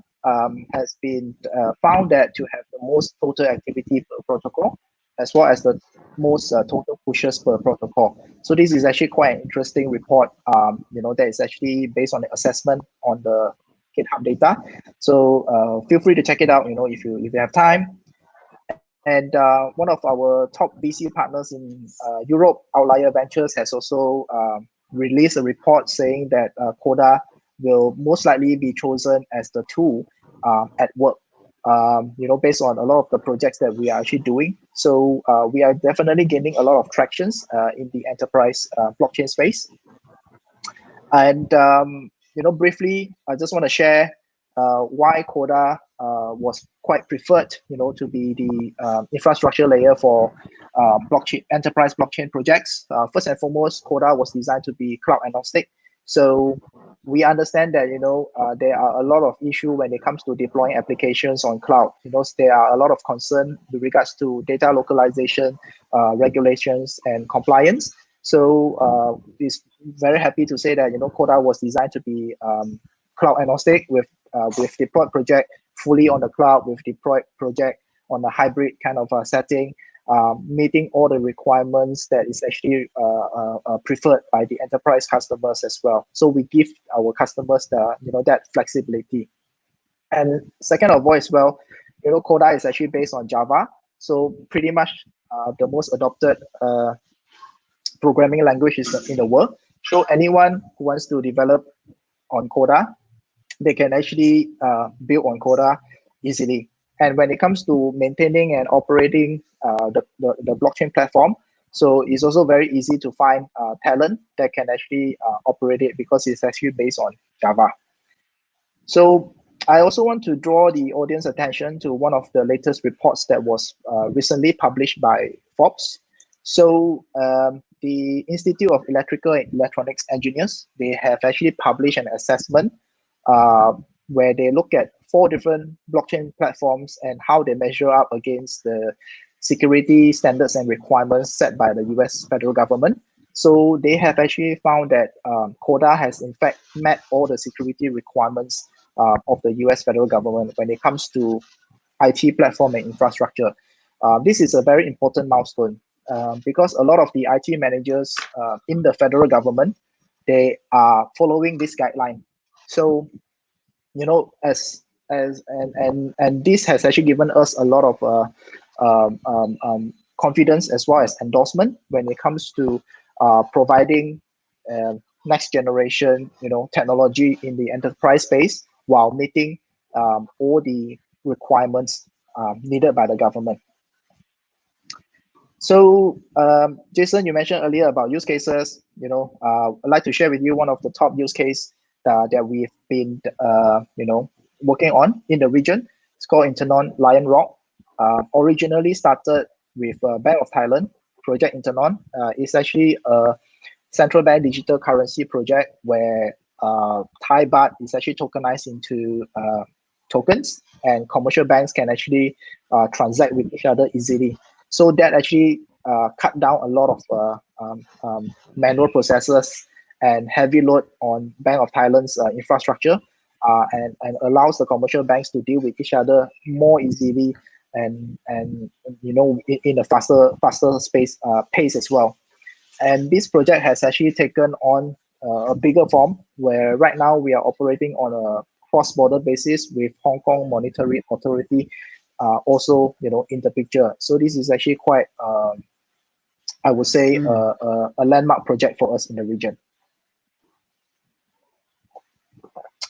has been found that to have the most total activity per protocol, as well as the most total pushes per protocol. So this is actually quite an interesting report, that is actually based on the assessment on the GitHub data. So feel free to check it out, if you have time. And one of our top VC partners in Europe, Outlier Ventures, has also released a report saying that Corda will most likely be chosen as the tool at work, based on a lot of the projects that we are actually doing. So we are definitely gaining a lot of tractions in the enterprise blockchain space. And, briefly, I just want to share why Corda was quite preferred, to be the infrastructure layer for blockchain enterprise blockchain projects. First and foremost, Corda was designed to be cloud agnostic. So we understand that there are a lot of issues when it comes to deploying applications on cloud. There are a lot of concern with regards to data localization, regulations, and compliance. So it's very happy to say that Corda was designed to be cloud agnostic with deployed project fully on the cloud, with deployed project on a hybrid kind of setting, meeting all the requirements that is actually preferred by the enterprise customers as well. So we give our customers that flexibility. And second of all as well, Corda is actually based on Java. So pretty much the most adopted programming language is in the world. So anyone who wants to develop on Corda, they can actually build on Corda easily. And when it comes to maintaining and operating the blockchain platform, so it's also very easy to find talent that can actually operate it because it's actually based on Java. So I also want to draw the audience attention to one of the latest reports that was recently published by Forbes. So the Institute of Electrical and Electronics Engineers, they have actually published an assessment where they look at 4 different blockchain platforms and how they measure up against the security standards and requirements set by the US federal government. So they have actually found that Corda has in fact met all the security requirements of the US federal government when it comes to IT platform and infrastructure. This is a very important milestone because a lot of the IT managers in the federal government, they are following this guideline. So, and this has actually given us a lot of confidence as well as endorsement when it comes to providing next generation, technology in the enterprise space while meeting all the requirements needed by the government. So, Jason, you mentioned earlier about use cases. I'd like to share with you one of the top use case that we've been, working on in the region. It's called Internon Lion Rock. Originally started with Bank of Thailand, Project Internon. It's actually a central bank digital currency project where Thai baht is actually tokenized into tokens, and commercial banks can actually transact with each other easily. So that actually cut down a lot of manual processes and heavy load on Bank of Thailand's infrastructure, and allows the commercial banks to deal with each other more easily and in a faster pace as well. And this project has actually taken on a bigger form, where right now we are operating on a cross-border basis with Hong Kong Monetary Authority also in the picture. So this is actually quite I would say a landmark project for us in the region.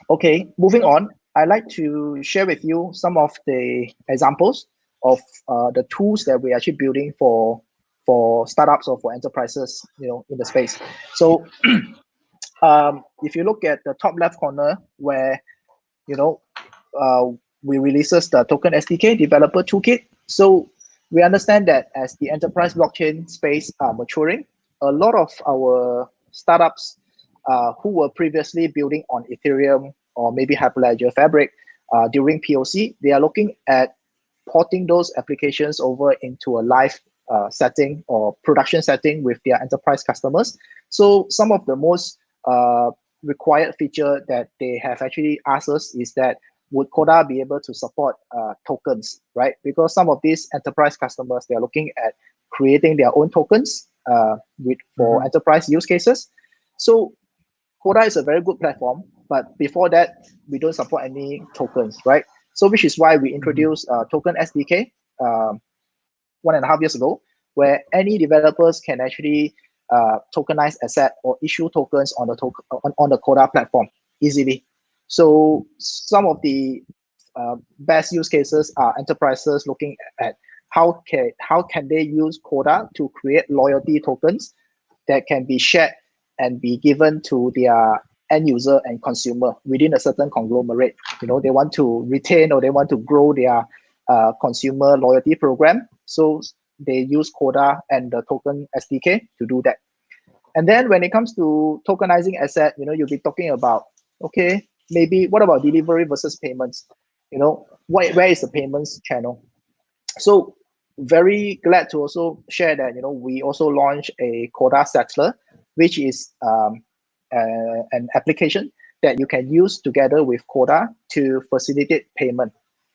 Okay, moving on, I'd like to share with you some of the examples of the tools that we're actually building for startups or for enterprises, in the space. So if you look at the top left corner, where we releases the Token SDK Developer Toolkit. So we understand that as the enterprise blockchain space are maturing, a lot of our startups who were previously building on Ethereum or maybe Hyperledger Fabric during POC, they are looking at porting those applications over into a live setting or production setting with their enterprise customers. So some of the most required feature that they have actually asked us is that would Corda be able to support tokens, right? Because some of these enterprise customers, they are looking at creating their own tokens for enterprise use cases. So Corda is a very good platform, but before that, we don't support any tokens, right? So which is why we introduced Token SDK 1.5 years ago, where any developers can actually tokenize asset or issue tokens on the Corda platform easily. So some of the best use cases are enterprises looking at how can they use Corda to create loyalty tokens that can be shared and be given to their end user and consumer within a certain conglomerate. They want to retain or they want to grow their consumer loyalty program. So they use Corda and the Token SDK to do that. And then when it comes to tokenizing asset, you'll be talking about, okay, maybe what about delivery versus payments? Where is the payments channel? So very glad to also share that, we also launched a Corda settler, which is an application that you can use together with Corda to facilitate payment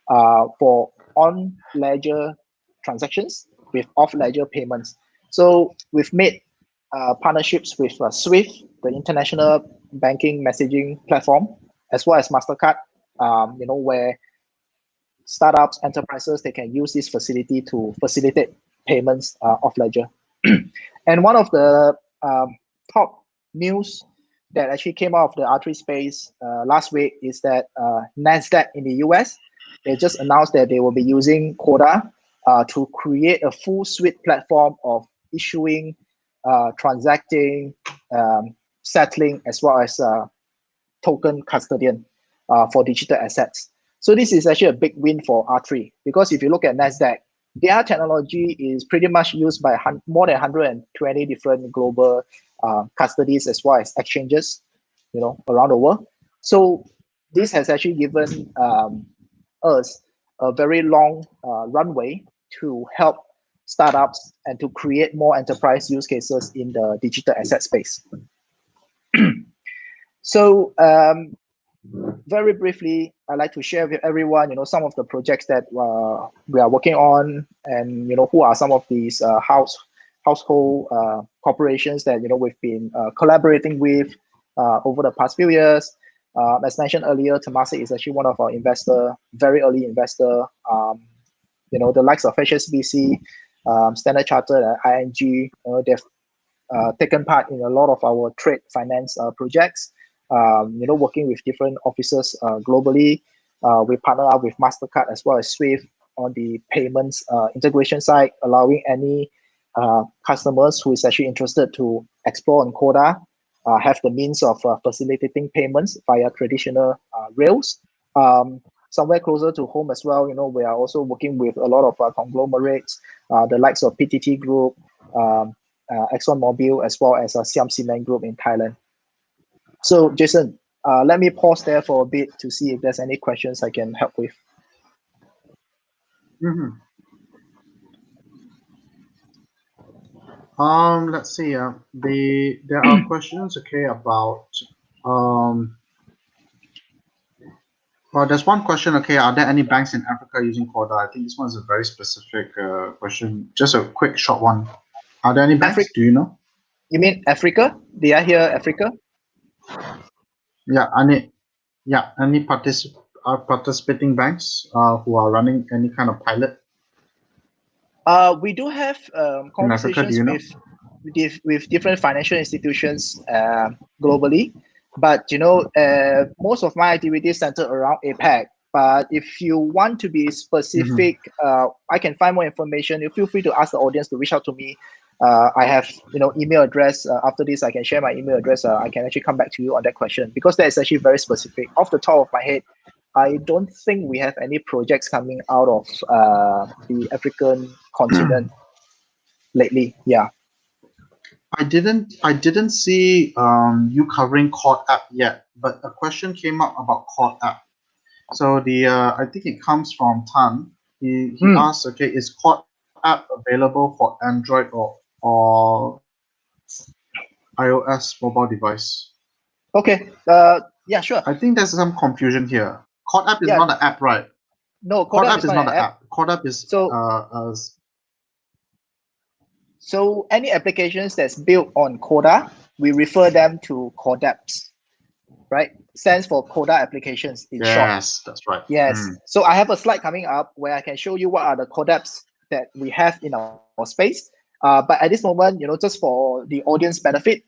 for on-ledger transactions with off-ledger payments. So we've made partnerships with Swift, the international banking messaging platform, as well as MasterCard, where startups, enterprises, they can use this facility to facilitate payments off ledger. And one of the top news that actually came out of the R3 space last week is that NASDAQ in the US, they just announced that they will be using Corda to create a full suite platform of issuing, transacting, settling, as well as token custodian for digital assets. So this is actually a big win for R3, because if you look at NASDAQ, their technology is pretty much used by more than 120 different global custodies as well as exchanges, around the world. So this has actually given us a very long runway to help startups and to create more enterprise use cases in the digital asset space. So very briefly, I'd like to share with everyone, some of the projects that we are working on, and who are some of these household corporations that we've been collaborating with over the past few years. As mentioned earlier, Temasek is actually one of our investor, very early investor. The likes of HSBC, Standard Chartered, ING, they've taken part in a lot of our trade finance projects. Working with different offices globally. We partner up with MasterCard as well as Swift on the payments integration side, allowing any customers who is actually interested to explore on Corda have the means of facilitating payments via traditional rails. Somewhere closer to home as well, we are also working with a lot of conglomerates, the likes of PTT Group, ExxonMobil, as well as Siam Cement Group in Thailand. So, Jason, let me pause there for a bit to see if there's any questions I can help with. Let's see. There are questions, okay, about Well, there's one question. Okay, are there any banks in Africa using Corda? I think this one is a very specific question. Just a quick, short one. Are there any banks? Do you know? You mean Africa? Did I hear Africa? Yeah, any participating banks who are running any kind of pilot? We do have In Africa, do conversations you know? with different financial institutions globally, but most of my activities center around APAC. But if you want to be specific, I can find more information. You feel free to ask the audience to reach out to me. I have email address. After this, I can share my email address. I can actually come back to you on that question because that is actually very specific. Off the top of my head, I don't think we have any projects coming out of the African continent lately. Yeah. I didn't see you covering Cord app yet, but a question came up about Cord app. So I think it comes from Tan. He asked, okay, is Cord app available for Android or iOS mobile device? Okay. Yeah, sure. I think there's some confusion here. Cord app is not an app, right? No, Cord app is not an app. Cord app is so any applications that's built on Corda, we refer them to Cordapps, right? Stands for Corda applications in short. Yes, that's right. Yes. So I have a slide coming up where I can show you what are the Cordapps that we have in our space. But at this moment, just for the audience benefit,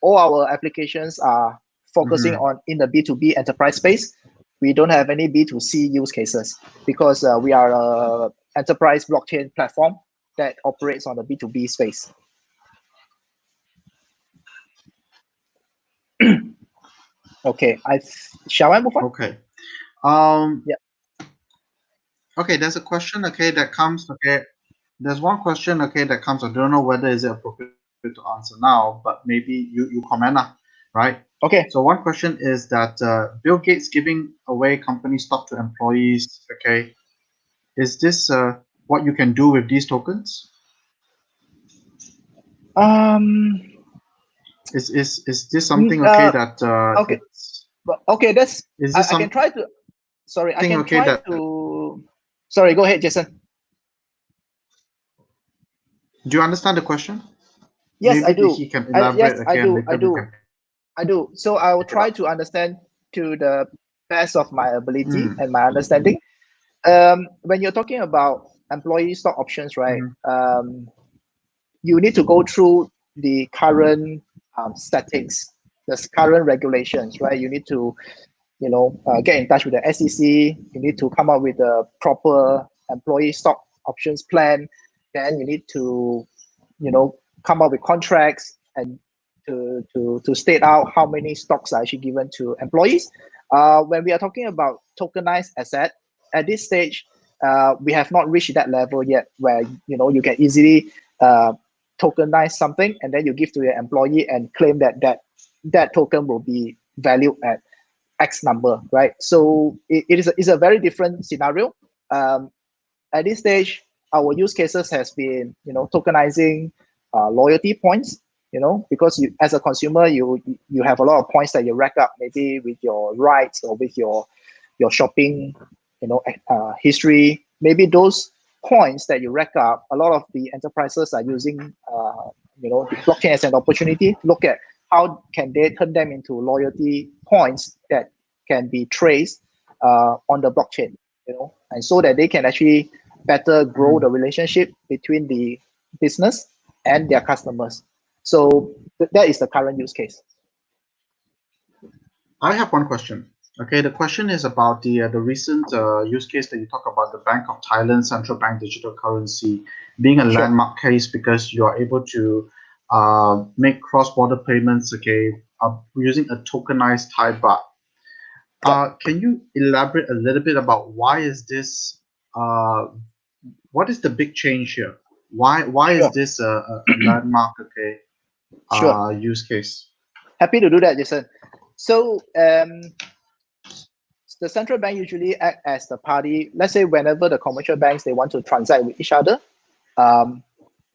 all our applications are focusing on in the B2B enterprise space. We don't have any B2C use cases because we are an enterprise blockchain platform that operates on the B2B space. Okay, shall I move on? Okay. Yeah. Okay, there's a question. Okay, that comes. Okay, there's one question. Okay, that comes. I don't know whether is it appropriate to answer now, but maybe you comment, right? Okay. So one question is that Bill Gates giving away company stock to employees. Okay, is this what you can do with these tokens? Is this something that okay? Okay, that's is this I can try to. Sorry, I can okay try to. Sorry, go ahead, Jason. Do you understand the question? Yes, Maybe I do. He can elaborate again. I do. So I will try to understand to the best of my ability and my understanding. When you're talking about employee stock options, right? You need to go through the current settings, the current regulations, right? You need to, get in touch with the SEC. You need to come up with a proper employee stock options plan. Then you need to, come up with contracts and to state out how many stocks are actually given to employees. When we are talking about tokenized asset, at this stage, we have not reached that level yet where, you can easily tokenize something and then you give to your employee and claim that token will be valued at X number, right? So it's a very different scenario. At this stage, our use cases has been, tokenizing loyalty points, because you, as a consumer, you have a lot of points that you rack up, maybe with your rights or with your shopping, history. Maybe those points that you rack up, a lot of the enterprises are using, the blockchain as an opportunity to look at how can they turn them into loyalty points that can be traced on the blockchain, and so that they can actually better grow the relationship between the business and their customers. So that is the current use case. I have one question. Okay, the question is about the recent use case that you talk about, the Bank of Thailand central bank digital currency being a landmark case because you are able to make cross-border payments, using a tokenized Thai baht. Can you elaborate a little bit about why is this? What is the big change here? Why is this a landmark use case? Happy to do that, Jason. So the central bank usually act as the party. Let's say whenever the commercial banks they want to transact with each other,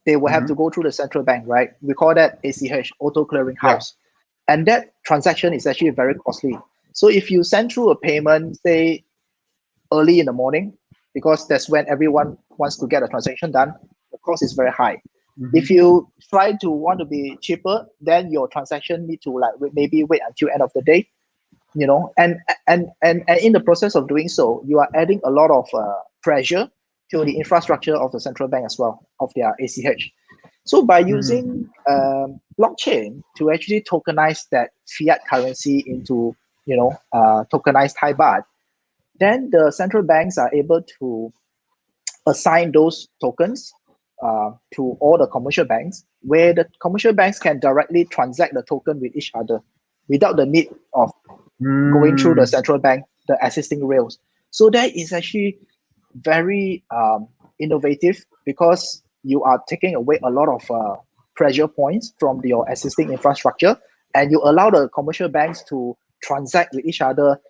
they will have to go through the central bank, right? We call that ACH, auto clearing house, and that transaction is actually very costly. So if you send through a payment, say early in the morning, because that's when everyone wants to get a transaction done, the cost is very high. If you try to want to be cheaper, then your transaction need to like maybe wait until end of the day, you know, and in the process of doing so, you are adding a lot of pressure to the infrastructure of the central bank as well, of their ACH. So by using blockchain to actually tokenize that fiat currency into, you know, tokenized Thai baht, then the central banks are able to assign those tokens to all the commercial banks, where the commercial banks can directly transact the token with each other without the need of going through the central bank, the existing rails. So that is actually very innovative, because you are taking away a lot of pressure points from your existing infrastructure, and you allow the commercial banks to transact with each other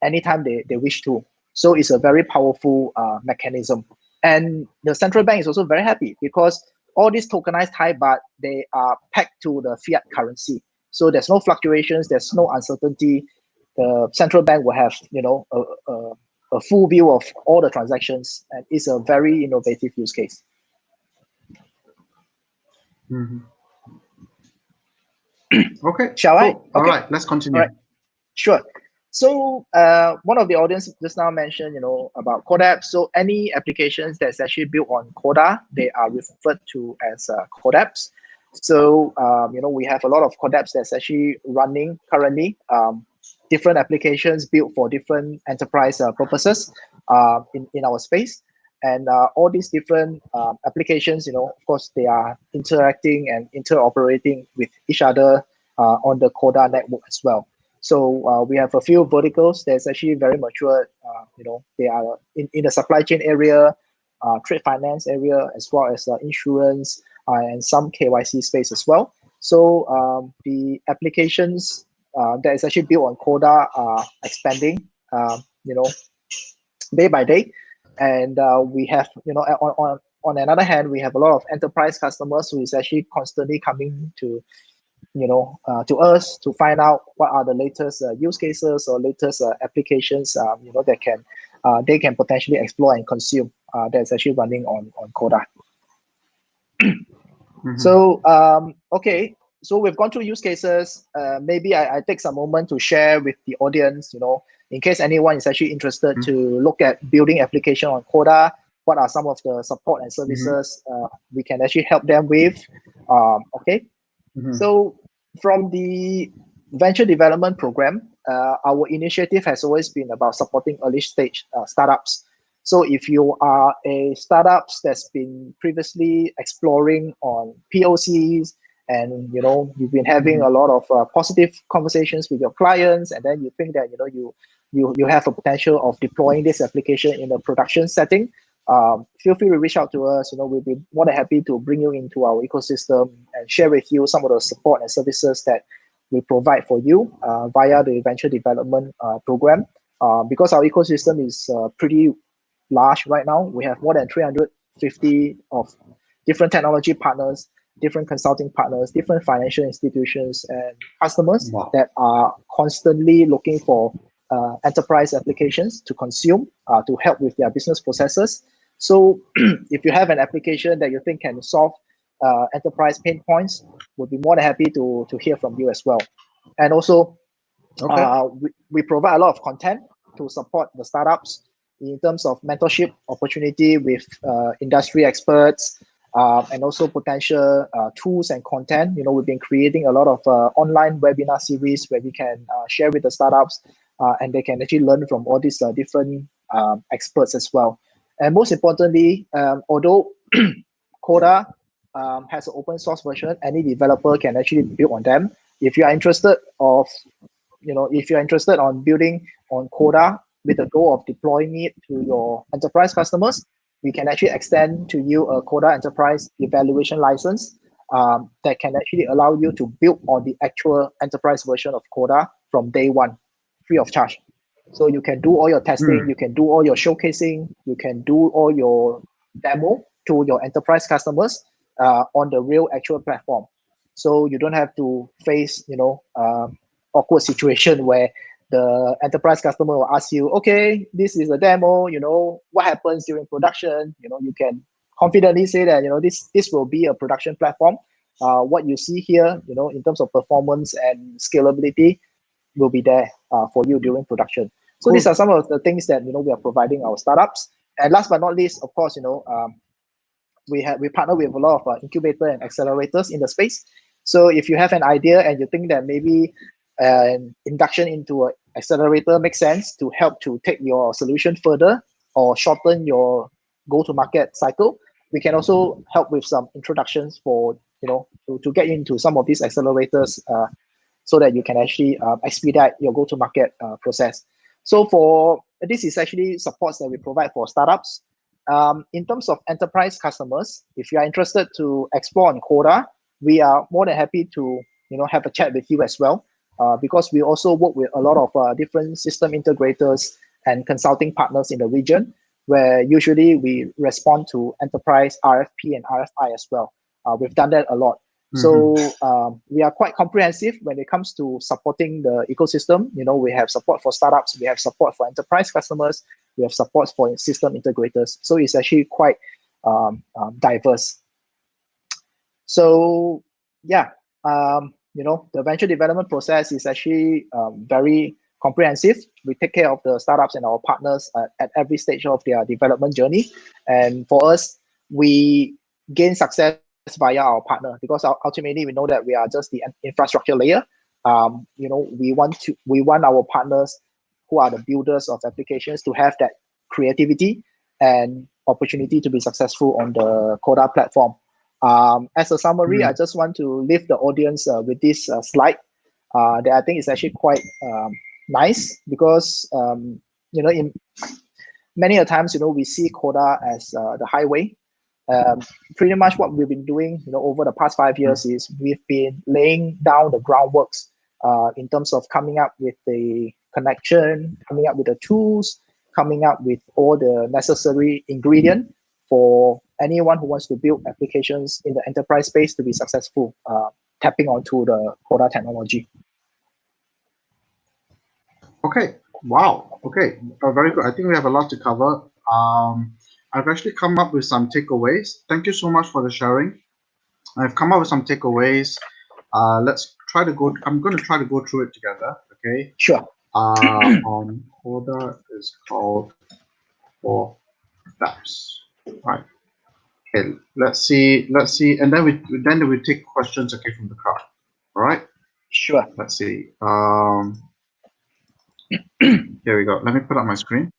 anytime they wish to. So it's a very powerful mechanism. And the central bank is also very happy, because all these tokenized Thai baht, they are pegged to the fiat currency. So there's no fluctuations, there's no uncertainty. The central bank will have, you know, a full view of all the transactions, and it's a very innovative use case. Okay. Shall I? Okay. All right, let's continue. All right. Sure. So one of the audience just now mentioned, you know, about Corda apps. So any applications that's actually built on Corda, they are referred to as Corda apps. So you know, we have a lot of Corda apps that's actually running currently. Different applications built for different enterprise purposes in our space. And all these different applications, you know, of course, they are interacting and interoperating with each other on the Corda network as well. So we have a few verticals that's actually very mature. You know, they are in the supply chain area, trade finance area, as well as insurance and some KYC space as well. So the applications that is actually built on Corda are expanding, you know, day by day. And we have, you know, on another hand, we have a lot of enterprise customers who is actually constantly coming to, you know, to us to find out what are the latest use cases or latest applications, you know, that can they can potentially explore and consume that's actually running on Corda. So okay, so we've gone through use cases. Maybe I take some moment to share with the audience, you know, in case anyone is actually interested to look at building application on Corda, what are some of the support and services we can actually help them with. Okay. So from the venture development program, our initiative has always been about supporting early stage startups. So if you are a startup that's been previously exploring on POCs, and you know, you've been having a lot of positive conversations with your clients, and then you think that, you know, you have a potential of deploying this application in a production setting, feel free to reach out to us. You know, we'll be more than happy to bring you into our ecosystem and share with you some of the support and services that we provide for you via the venture development program. Because our ecosystem is pretty large right now. We have more than 350 of different technology partners, different consulting partners, different financial institutions and customers that are constantly looking for enterprise applications to consume, to help with their business processes. So if you have an application that you think can solve enterprise pain points, we'll be more than happy to hear from you as well. And also, we provide a lot of content to support the startups in terms of mentorship opportunity with industry experts, and also potential tools and content. You know, we've been creating a lot of online webinar series where we can share with the startups, and they can actually learn from all these different experts as well. And most importantly, although Corda has an open source version, any developer can actually build on them. If you are interested on building on Corda with the goal of deploying it to your enterprise customers, we can actually extend to you a Corda Enterprise Evaluation License that can actually allow you to build on the actual enterprise version of Corda from day one, free of charge. So you can do all your testing, you can do all your showcasing, you can do all your demo to your enterprise customers on the real actual platform. So you don't have to face, awkward situation where the enterprise customer will ask you, okay, this is a demo, what happens during production? You can confidently say that, this will be a production platform. What you see here, in terms of performance and scalability will be there for you during production. So these are some of the things that, we are providing our startups. And last but not least, of course, we partner with a lot of incubator and accelerators in the space. So if you have an idea and you think that maybe an induction into an accelerator makes sense to help to take your solution further or shorten your go-to-market cycle, we can also help with some introductions for, to get into some of these accelerators so that you can actually expedite your go-to-market process. So this is actually supports that we provide for startups. In terms of enterprise customers, if you are interested to explore on Corda, we are more than happy to have a chat with you as well, because we also work with a lot of different system integrators and consulting partners in the region, where usually we respond to enterprise RFP and RFI as well. We've done that a lot. So we are quite comprehensive when it comes to supporting the ecosystem. We have support for startups, we have support for enterprise customers, we have support for system integrators. So it's actually quite diverse. So yeah, the venture development process is actually very comprehensive. We take care of the startups and our partners at every stage of their development journey. And for us, we gain success via our partner, because ultimately we know that we are just the infrastructure layer. We want our partners who are the builders of applications to have that creativity and opportunity to be successful on the Corda platform. As a summary, I just want to leave the audience with this slide that I think is actually quite nice, because in many a times we see Corda as the highway. Pretty much what we've been doing over the past 5 years is we've been laying down the groundworks in terms of coming up with the connection, coming up with the tools, coming up with all the necessary ingredient for anyone who wants to build applications in the enterprise space to be successful, tapping onto the Corda technology. Okay. Wow. Okay. Very good. I think we have a lot to cover. I've actually come up with some takeaways. Thank you so much for the sharing. I've come up with some takeaways. Let's try to go. I'm going to try to go through it together. Okay. Sure. On Corda is called for steps. Right. Okay. Let's see, and then we take questions. Okay, from the crowd. All right. Sure. Let's see. Here we go. Let me put up my screen.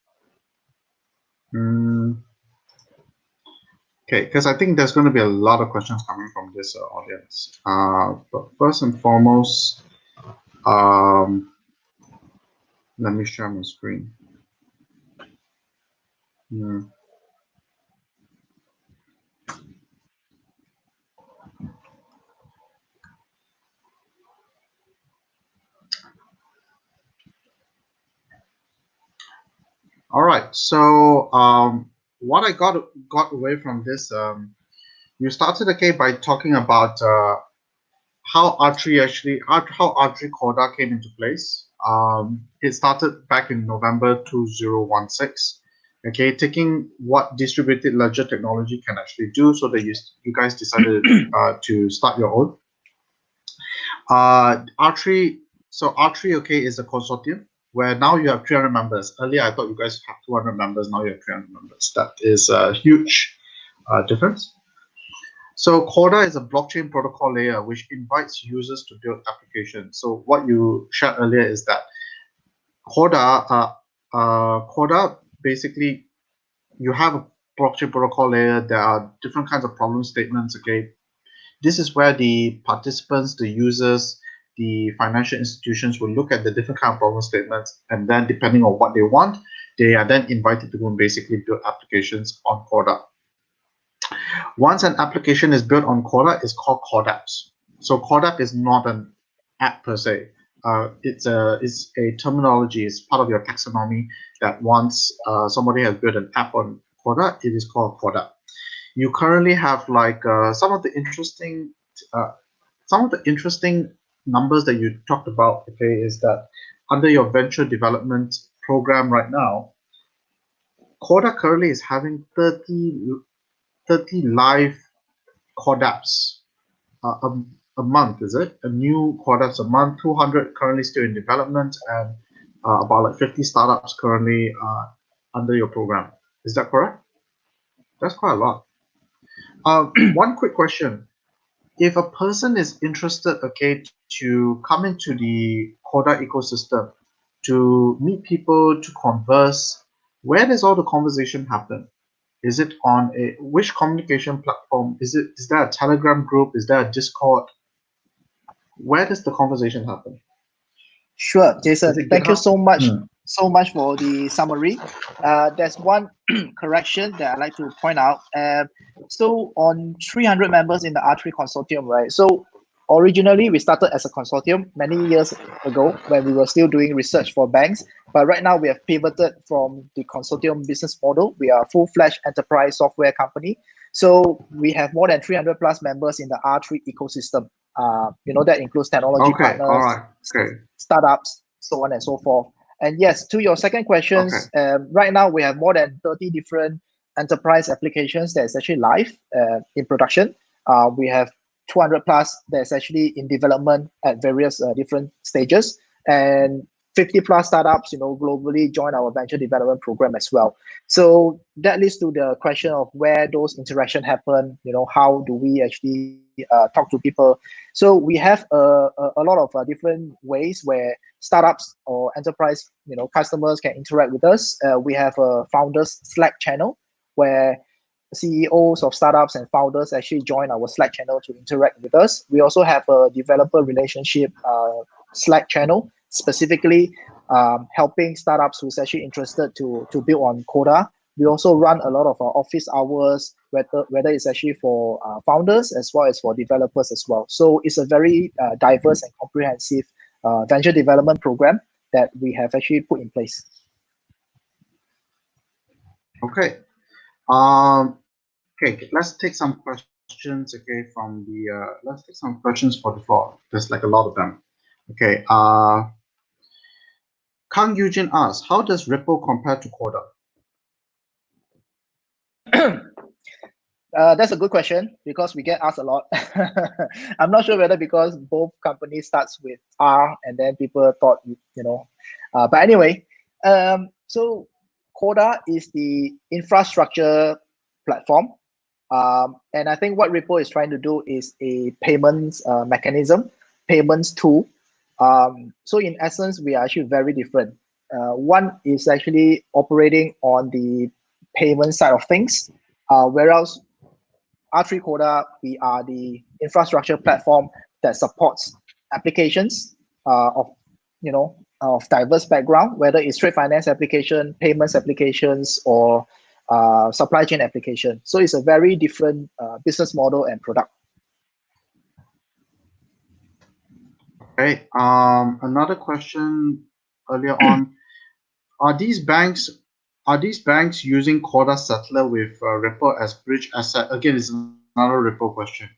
Okay, because I think there's going to be a lot of questions coming from this audience. But first and foremost, let me share my screen. All right. So what I got away from this, you started by talking about how R3 Corda came into place. It started back in November 2016. Okay, taking what distributed ledger technology can actually do, so that you guys decided to start your own. R3 is a consortium where now you have 300 members. Earlier, I thought you guys have 200 members. Now you have 300 members. That is a huge difference. So Corda is a blockchain protocol layer which invites users to build applications. So what you shared earlier is that Corda basically, you have a blockchain protocol layer. There are different kinds of problem statements. Okay, this is where the participants, the users, the financial institutions will look at the different kind of problem statements, and then depending on what they want, they are then invited to go and basically build applications on Corda. Once an application is built on Corda, it's called Cordaps. So Cordap is not an app per se. It's a terminology. It's part of your taxonomy that once somebody has built an app on Corda, it is called Cordap. You currently have like some of the interesting numbers that you talked about. Okay, is that under your venture development program right now, Corda currently is having 30 live Cordaps a month, is it? A new Cordaps a month, 200 currently still in development, and about like 50 startups currently under your program. Is that correct? That's quite a lot. One quick question. If a person is interested, okay, to come into the Corda ecosystem, to meet people, to converse, where does all the conversation happen? Is it on which communication platform? Is there a Telegram group? Is there a Discord? Where does the conversation happen? Sure, Jason. Thank you so much. Hmm. So much for the summary. There's one correction that I'd like to point out. So on 300 members in the R3 consortium, right? So originally we started as a consortium many years ago when we were still doing research for banks. But right now we have pivoted from the consortium business model. We are a full-fledged enterprise software company. So we have more than 300 plus members in the R3 ecosystem. That includes technology partners, all right, startups, so on and so forth. And yes, to your second question, right now we have more than 30 different enterprise applications that's actually live in production. We have 200 plus that's actually in development at various different stages, and 50 plus startups, globally join our venture development program as well. So that leads to the question of where those interactions happen. How do we actually talk to people? So we have a lot of different ways where startups or enterprise, customers can interact with us. We have a founders Slack channel where CEOs of startups and founders actually join our Slack channel to interact with us. We also have a developer relationship Slack channel, specifically helping startups who's actually interested to build on Corda. We also run a lot of office hours, whether it's actually for founders as well as for developers as well. So it's a very diverse and comprehensive venture development program that we have actually put in place. Okay. Okay, let's take some questions. Okay, from the let's take some questions for the floor. There's like a lot of them. Okay. Kang Eugene asks, how does Ripple compare to Corda? That's a good question because we get asked a lot. I'm not sure whether because both companies starts with R and then people thought, but anyway, so Corda is the infrastructure platform. And I think what Ripple is trying to do is a payments mechanism, payments tool. So in essence, we are actually very different. One is actually operating on the payment side of things, whereas R3 Corda, we are the infrastructure platform that supports applications of diverse background, whether it's trade finance application, payments applications, or supply chain application. So it's a very different business model and product. Okay. Another question earlier on: Are these banks using Corda Settler with Ripple as bridge asset? Again, it's another Ripple question.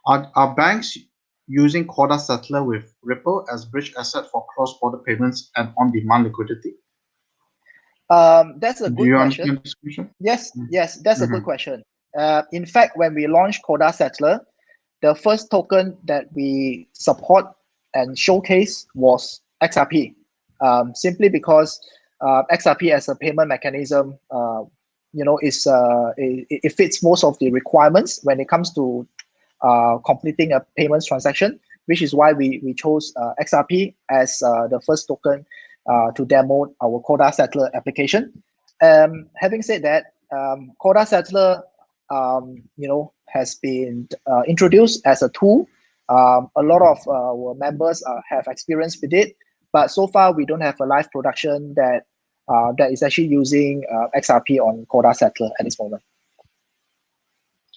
Are banks using Corda Settler with Ripple as bridge asset for cross-border payments and on-demand liquidity? That's a good question. Yes, that's a good question. In fact, when we launched Corda Settler, the first token that we support and showcase was XRP, simply because XRP as a payment mechanism, it fits most of the requirements when it comes to completing a payments transaction, which is why we chose XRP as the first token to demo our Corda Settler application. Having said that, Corda Settler, has been introduced as a tool. A lot of our members have experience with it, but so far we don't have a live production that is actually using XRP on Corda Settler at this moment.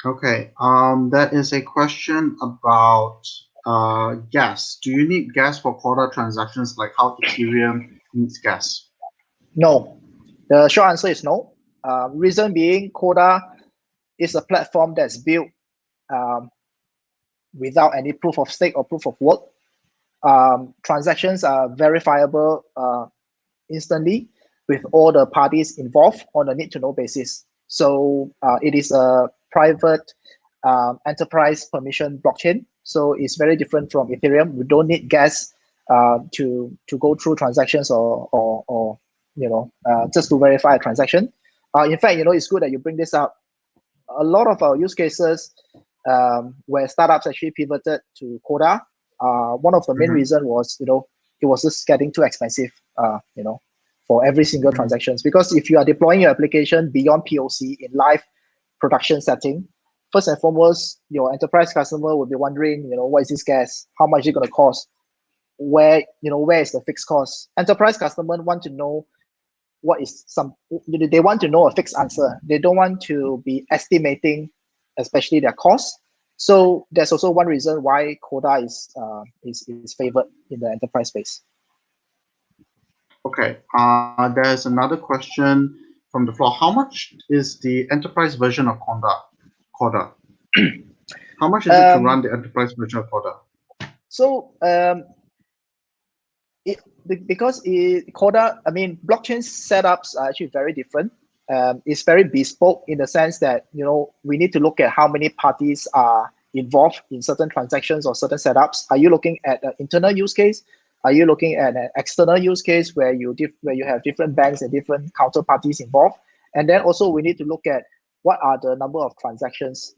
Okay. That is a question about gas. Do you need gas for Corda transactions, like how Ethereum needs gas? No. The short answer is no. Reason being, Corda is a platform that's built without any proof of stake or proof of work. transactions are verifiable instantly with all the parties involved on a need-to-know basis. So it is a private enterprise permission blockchain. So it's very different from Ethereum. We don't need gas to go through transactions or just to verify a transaction. In fact, it's good that you bring this up. A lot of our use cases where startups actually pivoted to Corda, one of the main reasons was, it was just getting too expensive, for every single transactions. Because if you are deploying your application beyond POC in live production setting, first and foremost, your enterprise customer will be wondering, what is this gas? How much is it going to cost? Where is the fixed cost? Enterprise customers want to know they want to know a fixed answer. They don't want to be estimating, especially their costs. So there's also one reason why Corda is favored in the enterprise space. Okay, there's another question from the floor. How much is the enterprise version of Corda? How much is it to run the enterprise version of Corda? So because Corda, blockchain setups are actually very different. It's very bespoke in the sense that we need to look at how many parties are involved in certain transactions or certain setups. Are you looking at an internal use case? Are you looking at an external use case where you have different banks and different counterparties involved? And then also we need to look at what are the number of transactions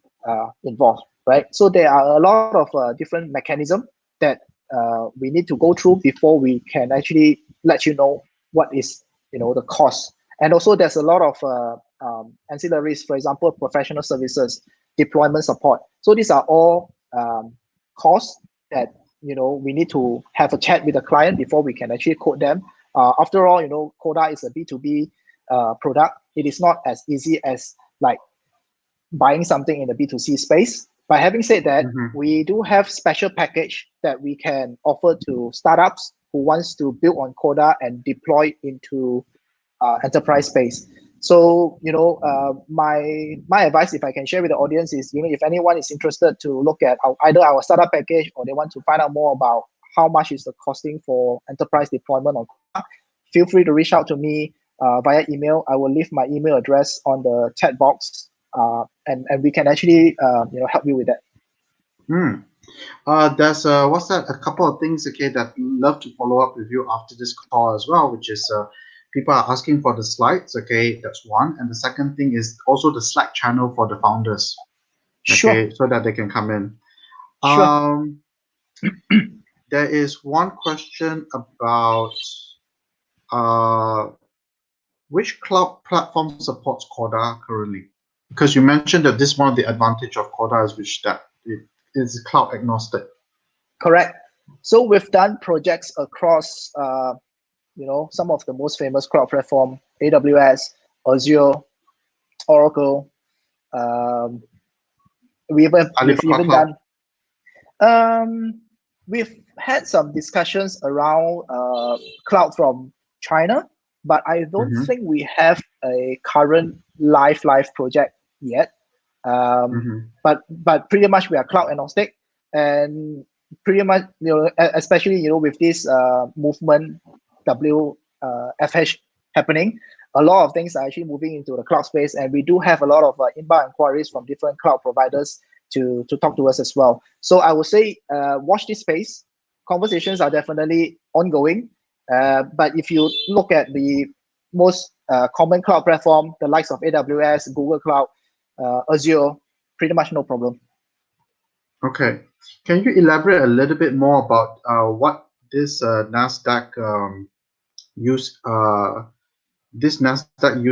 involved, right? So there are a lot of different mechanisms that we need to go through before we can actually let you know what is the cost. And also there's a lot of ancillaries, for example, professional services, deployment support. So these are all costs that we need to have a chat with the client before we can actually quote them. After all, Corda is a B2B product. It is not as easy as like buying something in the B2C space. But having said that, we do have special package that we can offer to startups who wants to build on Corda and deploy into enterprise space. So, my advice, if I can share with the audience, is if anyone is interested to look at either our startup package or they want to find out more about how much is the costing for enterprise deployment on Corda, feel free to reach out to me via email. I will leave my email address on the chat box, and we can actually help you with that. There's a couple of things, okay, that I'd love to follow up with you after this call as well, which is people are asking for the slides, okay, that's one. And the second thing is also the Slack channel for the founders, okay, so that they can come in. There is one question about which cloud platform supports Corda currently? Because you mentioned that this one of the advantage of Corda is that it is cloud agnostic. Correct. So we've done projects across some of the most famous cloud platform, AWS, Azure, Oracle. We've had some discussions around cloud from China, but I don't think we have a current live project yet. But pretty much we are cloud agnostic, and pretty much especially with this movement WFH happening, a lot of things are actually moving into the cloud space, and we do have a lot of inbound inquiries from different cloud providers to talk to us as well. So I would say watch this space. Conversations are definitely ongoing, but if you look at the most common cloud platform, the likes of AWS, Google Cloud, Azure, pretty much no problem. Okay, can you elaborate a little bit more about what this NASDAQ use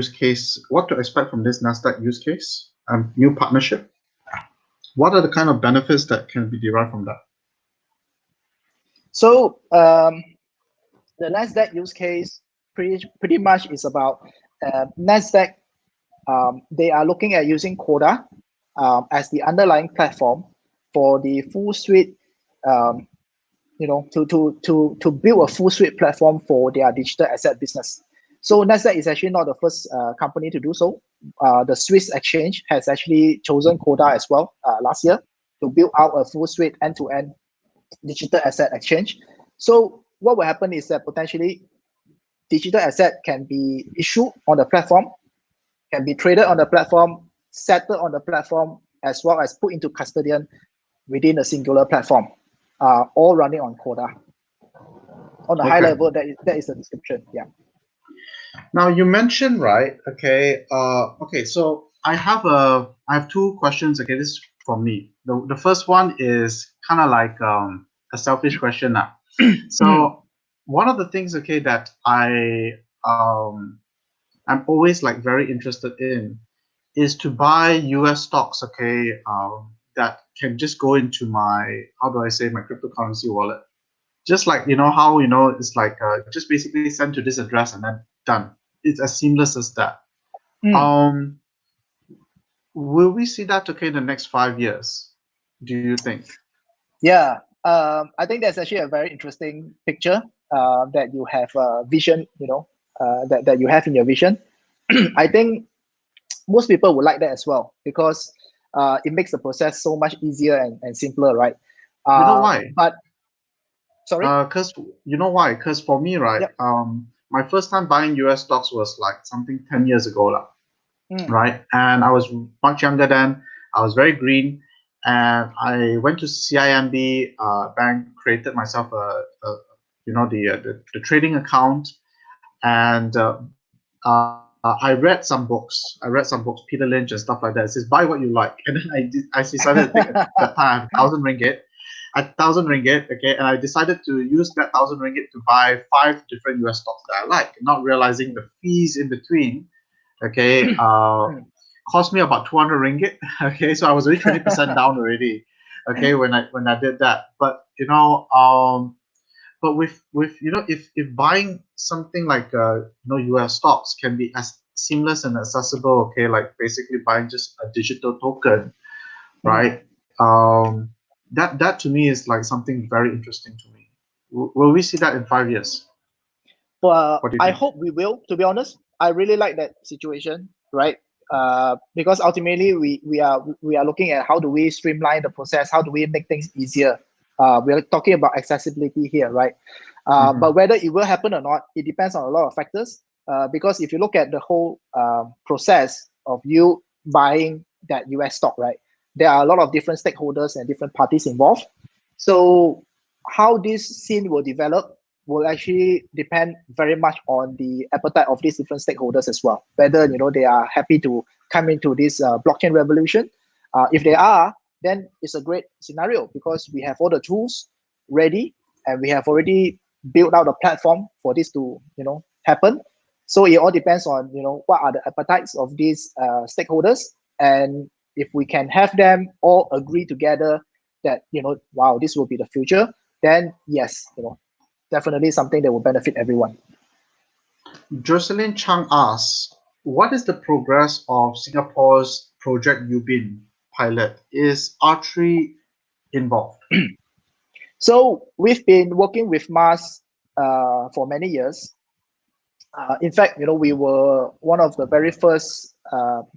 case, what to expect from this NASDAQ use case, new partnership? What are the kind of benefits that can be derived from that? So the NASDAQ use case pretty much is about NASDAQ. They are looking at using Corda as the underlying platform for the full suite, to build a full suite platform for their digital asset business. So NASDAQ is actually not the first company to do so. The Swiss exchange has actually chosen Corda as well last year to build out a full suite end-to-end digital asset exchange. So what will happen is that potentially digital asset can be issued on the platform, can be traded on the platform, settled on the platform, as well as put into custodian within a singular platform, all running on Corda. On a high level, that is the description. Yeah. Now you mentioned, right? Okay. So I have two questions. Okay, this is from me. The first one is kind of like a selfish question now. So one of the things, okay, that I'm always like very interested in is to buy US stocks, okay, that can just go into my, how do I say, my cryptocurrency wallet. Just like, how, it's like just basically send to this address and then done. It's as seamless as that. Will we see that, okay, in the next 5 years, do you think? Yeah, I think that's actually a very interesting picture that you have vision, that you have in your vision. I think most people would like that as well, because it makes the process so much easier and simpler, right? You know why? But sorry? Because you know why? Because for me, right, Yep. my first time buying US stocks was like something 10 years ago, right? And I was much younger then. I was very green, and I went to CIMB bank, created myself the trading account, and I read some books. Peter Lynch and stuff like that. It says buy what you like, and then I decided to take at that time 1,000 ringgit. At 1,000 ringgit, okay, and I decided to use that 1,000 ringgit to buy 5 different US stocks that I like, not realizing the fees in between, okay, cost me about 200 ringgit, okay, so I was already 20% down already, okay, when I did that. But but with if buying something like US stocks can be as seamless and accessible, okay, like basically buying just a digital token, right? That to me is like something very interesting to me. Will we see that in 5 years? Well, What do you I think? hope we will. To be honest, I really like that situation, right? Because ultimately we are looking at how do we streamline the process, how do we make things easier. We are talking about accessibility here, right? But whether it will happen or not, it depends on a lot of factors. Because if you look at the whole process of you buying that US stock, right, there are a lot of different stakeholders and different parties involved. So how this scene will develop will actually depend very much on the appetite of these different stakeholders as well. Whether they are happy to come into this blockchain revolution. If they are, then it's a great scenario because we have all the tools ready and we have already built out a platform for this to happen. So it all depends on what are the appetites of these stakeholders, and if we can have them all agree together that wow, this will be the future, then yes, definitely something that will benefit everyone. Jocelyn Chang asks, what is the progress of Singapore's Project Ubin pilot? Is R3 involved? So we've been working with Mars for many years. In fact, we were one of the very first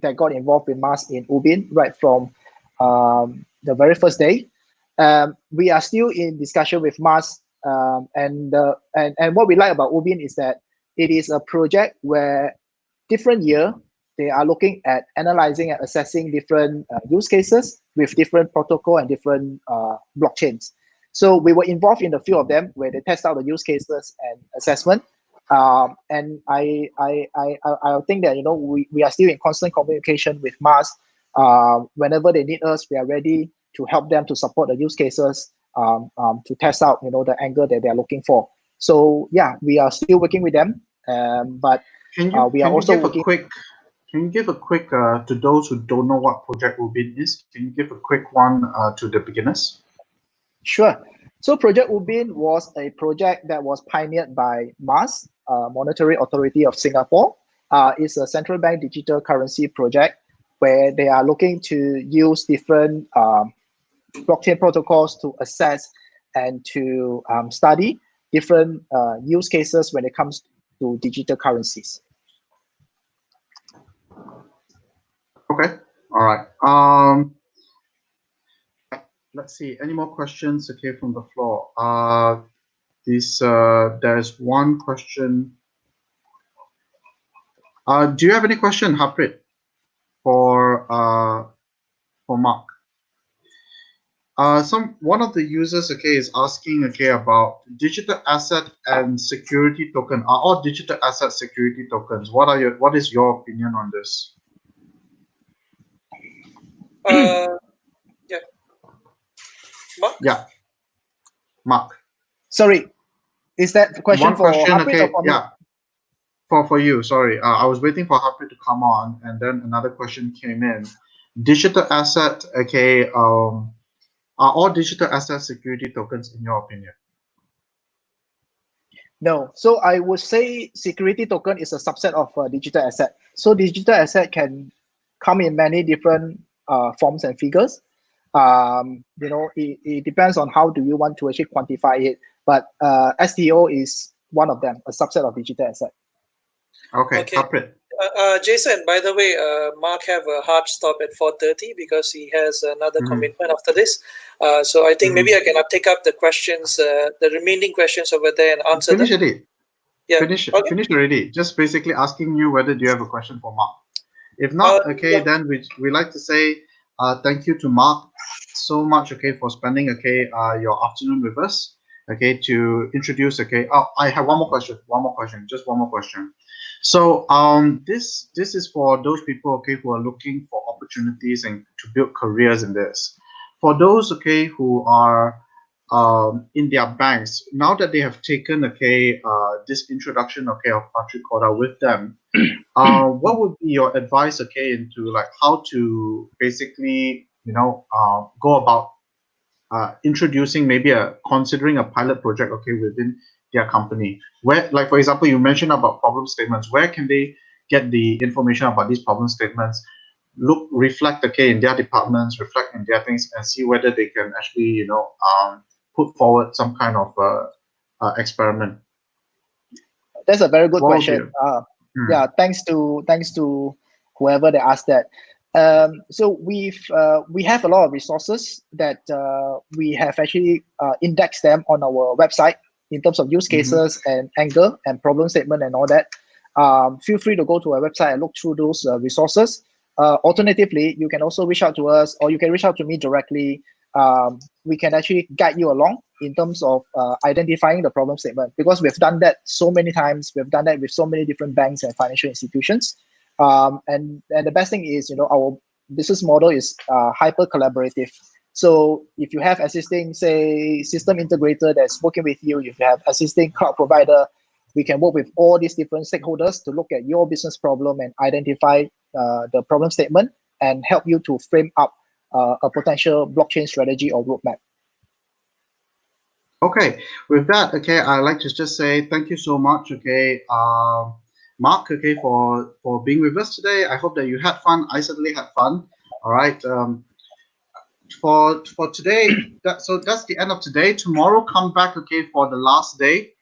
that got involved with Mars in Ubin right from the very first day. We are still in discussion with Mars, and what we like about Ubin is that it is a project where different year they are looking at analyzing and assessing different use cases with different protocol and different blockchains. So we were involved in a few of them where they test out the use cases and assessment. And I think that we are still in constant communication with Mars. Whenever they need us, we are ready to help them to support the use cases, to test out the angle that they are looking for. So yeah, we are still working with them, but we are also working. Can you give a quick to those who don't know what Project Ubin is? Can you give a quick one to the beginners? Sure. So Project Ubin was a project that was pioneered by MAS, Monetary Authority of Singapore. It's a central bank digital currency project where they are looking to use different blockchain protocols to assess and to study different use cases when it comes to digital currencies. Okay. All right. Let's see. Any more questions? Okay, from the floor. There's one question. Do you have any question, Harpreet, for Mark? One of the users, okay, is asking, okay, about digital asset and security token. Are all digital asset security tokens? What is your opinion on this? Yeah. Mark? Yeah, Mark. Sorry, is that the question One for question, Harpreet okay, or for me? yeah, for you. Sorry, I was waiting for Harpreet to come on, and then another question came in. Digital asset, okay, are all digital asset security tokens in your opinion? No. So I would say security token is a subset of digital asset. So digital asset can come in many different forms and figures. It depends on how do you want to actually quantify it. But STO is one of them, a subset of digital asset. Okay, Harpreet. Jason, by the way, Mark have a hard stop at 4:30 because he has another commitment after this. So I think maybe I can take up the questions, the remaining questions over there and answer Finish them. it. Yeah. Finish already. Just basically asking you whether do you have a question for Mark. If not, okay, yeah. then we like to say thank you to Mark so much, okay, for spending your afternoon with us, okay, to introduce, okay. Oh, I have one more question, just one more question. So this is for those people, okay, who are looking for opportunities and to build careers in this. For those, okay, who are in their banks, now that they have taken, okay, this introduction, okay, of R3 Corda with them, what would be your advice, okay, into like how to basically, go about introducing considering a pilot project, okay, within their company? Where, like for example, you mentioned about problem statements. Where can they get the information about these problem statements? Reflect, okay, in their departments, reflect in their things, and see whether they can actually, put forward some kind of experiment. That's a very good question. Yeah, thanks to whoever that asked that. So we have a lot of resources that we have actually indexed them on our website in terms of use cases and angle and problem statement and all that. Feel free to go to our website and look through those resources. Alternatively, you can also reach out to us, or you can reach out to me directly. We can actually guide you along in terms of identifying the problem statement, because we've done that so many times. We've done that with so many different banks and financial institutions. And the best thing is, our business model is hyper collaborative. So if you have existing, say, system integrator that's working with you, if you have existing cloud provider, we can work with all these different stakeholders to look at your business problem and identify the problem statement and help you to frame up a potential blockchain strategy or roadmap. Okay, with that, okay, I'd like to just say thank you so much, okay, Mark, okay, for being with us today. I hope that you had fun. I certainly had fun. All right. For today, that's the end of today. Tomorrow, come back, okay, for the last day,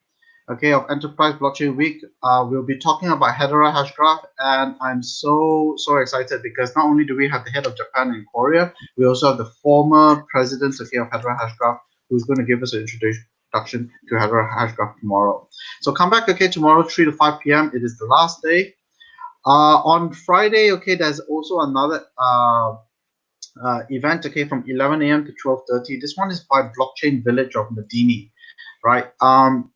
okay, of Enterprise Blockchain Week. We'll be talking about Hedera Hashgraph, and I'm so excited because not only do we have the head of Japan and Korea, we also have the former president, okay, of Hedera Hashgraph, who's going to give us an introduction to Hedera Hashgraph tomorrow. So come back, okay, tomorrow 3 to 5 p.m. It is the last day. On Friday, okay, there's also another event, okay, from 11 a.m. to 12:30. This one is by Blockchain Village of Medini, right?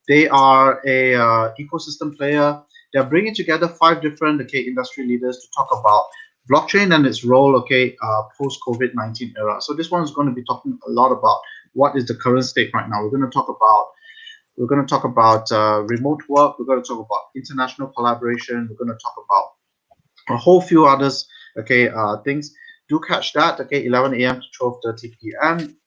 They are a ecosystem player. They're bringing together 5 different, okay, industry leaders to talk about blockchain and its role, okay, post COVID-19 era. So this one is going to be talking a lot about what is the current state right now. We're going to talk about remote work. We're going to talk about international collaboration. We're going to talk about a whole few others, okay, things. Do catch that, okay, 11 a.m. to 12:30 p.m.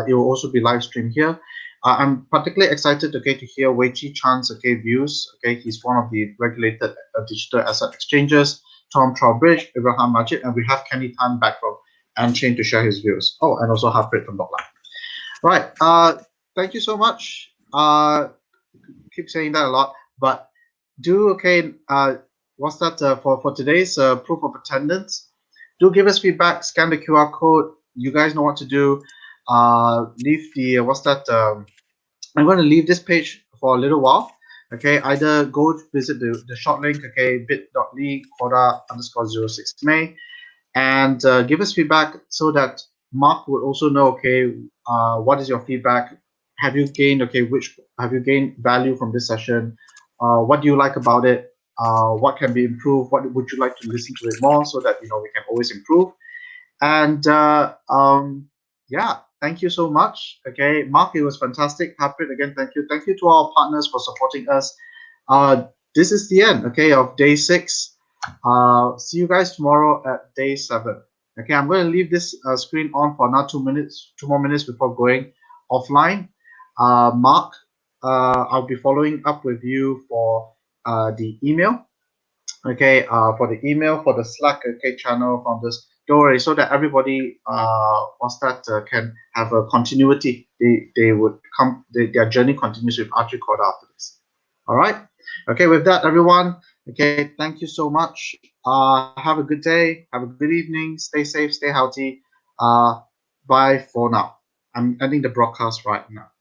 It will also be live streamed here. I'm particularly excited, okay, to hear Wei Chi Chan's, okay, views. Okay, he's one of the regulated digital asset exchanges. Tom Trowbridge, Ibrahim Majid, and we have Kenny Tan back from Unchained to share his views. Oh, and also Harpreet from Blocklime. Right. Thank you so much. Keep saying that a lot, but do, okay. What's that for today's proof of attendance? Do give us feedback. Scan the QR code. You guys know what to do. Leave the I'm going to leave this page for a little while. Okay, either go visit the short link, okay, bit.ly Corda_06May, and give us feedback so that Mark would also know, okay, what is your feedback? Have you gained, okay, have you gained value from this session? What do you like about it? What can be improved? What would you like to listen to it more, so that we can always improve? And yeah, thank you so much. Okay, Mark, it was fantastic. Harpreet, again, thank you. Thank you to our partners for supporting us. This is the end, okay, of day 6. See you guys tomorrow at day 7. Okay, I'm going to leave this screen on for another 2 more minutes before going offline. Mark, I'll be following up with you for the email. Okay, for the email, for the Slack, okay, channel from this. Don't worry, so that everybody can have a continuity. They would come. Their journey continues with R3 Corda after this. All right. Okay. With that, everyone. Okay. Thank you so much. Have a good day. Have a good evening. Stay safe. Stay healthy. Bye for now. I'm ending the broadcast right now.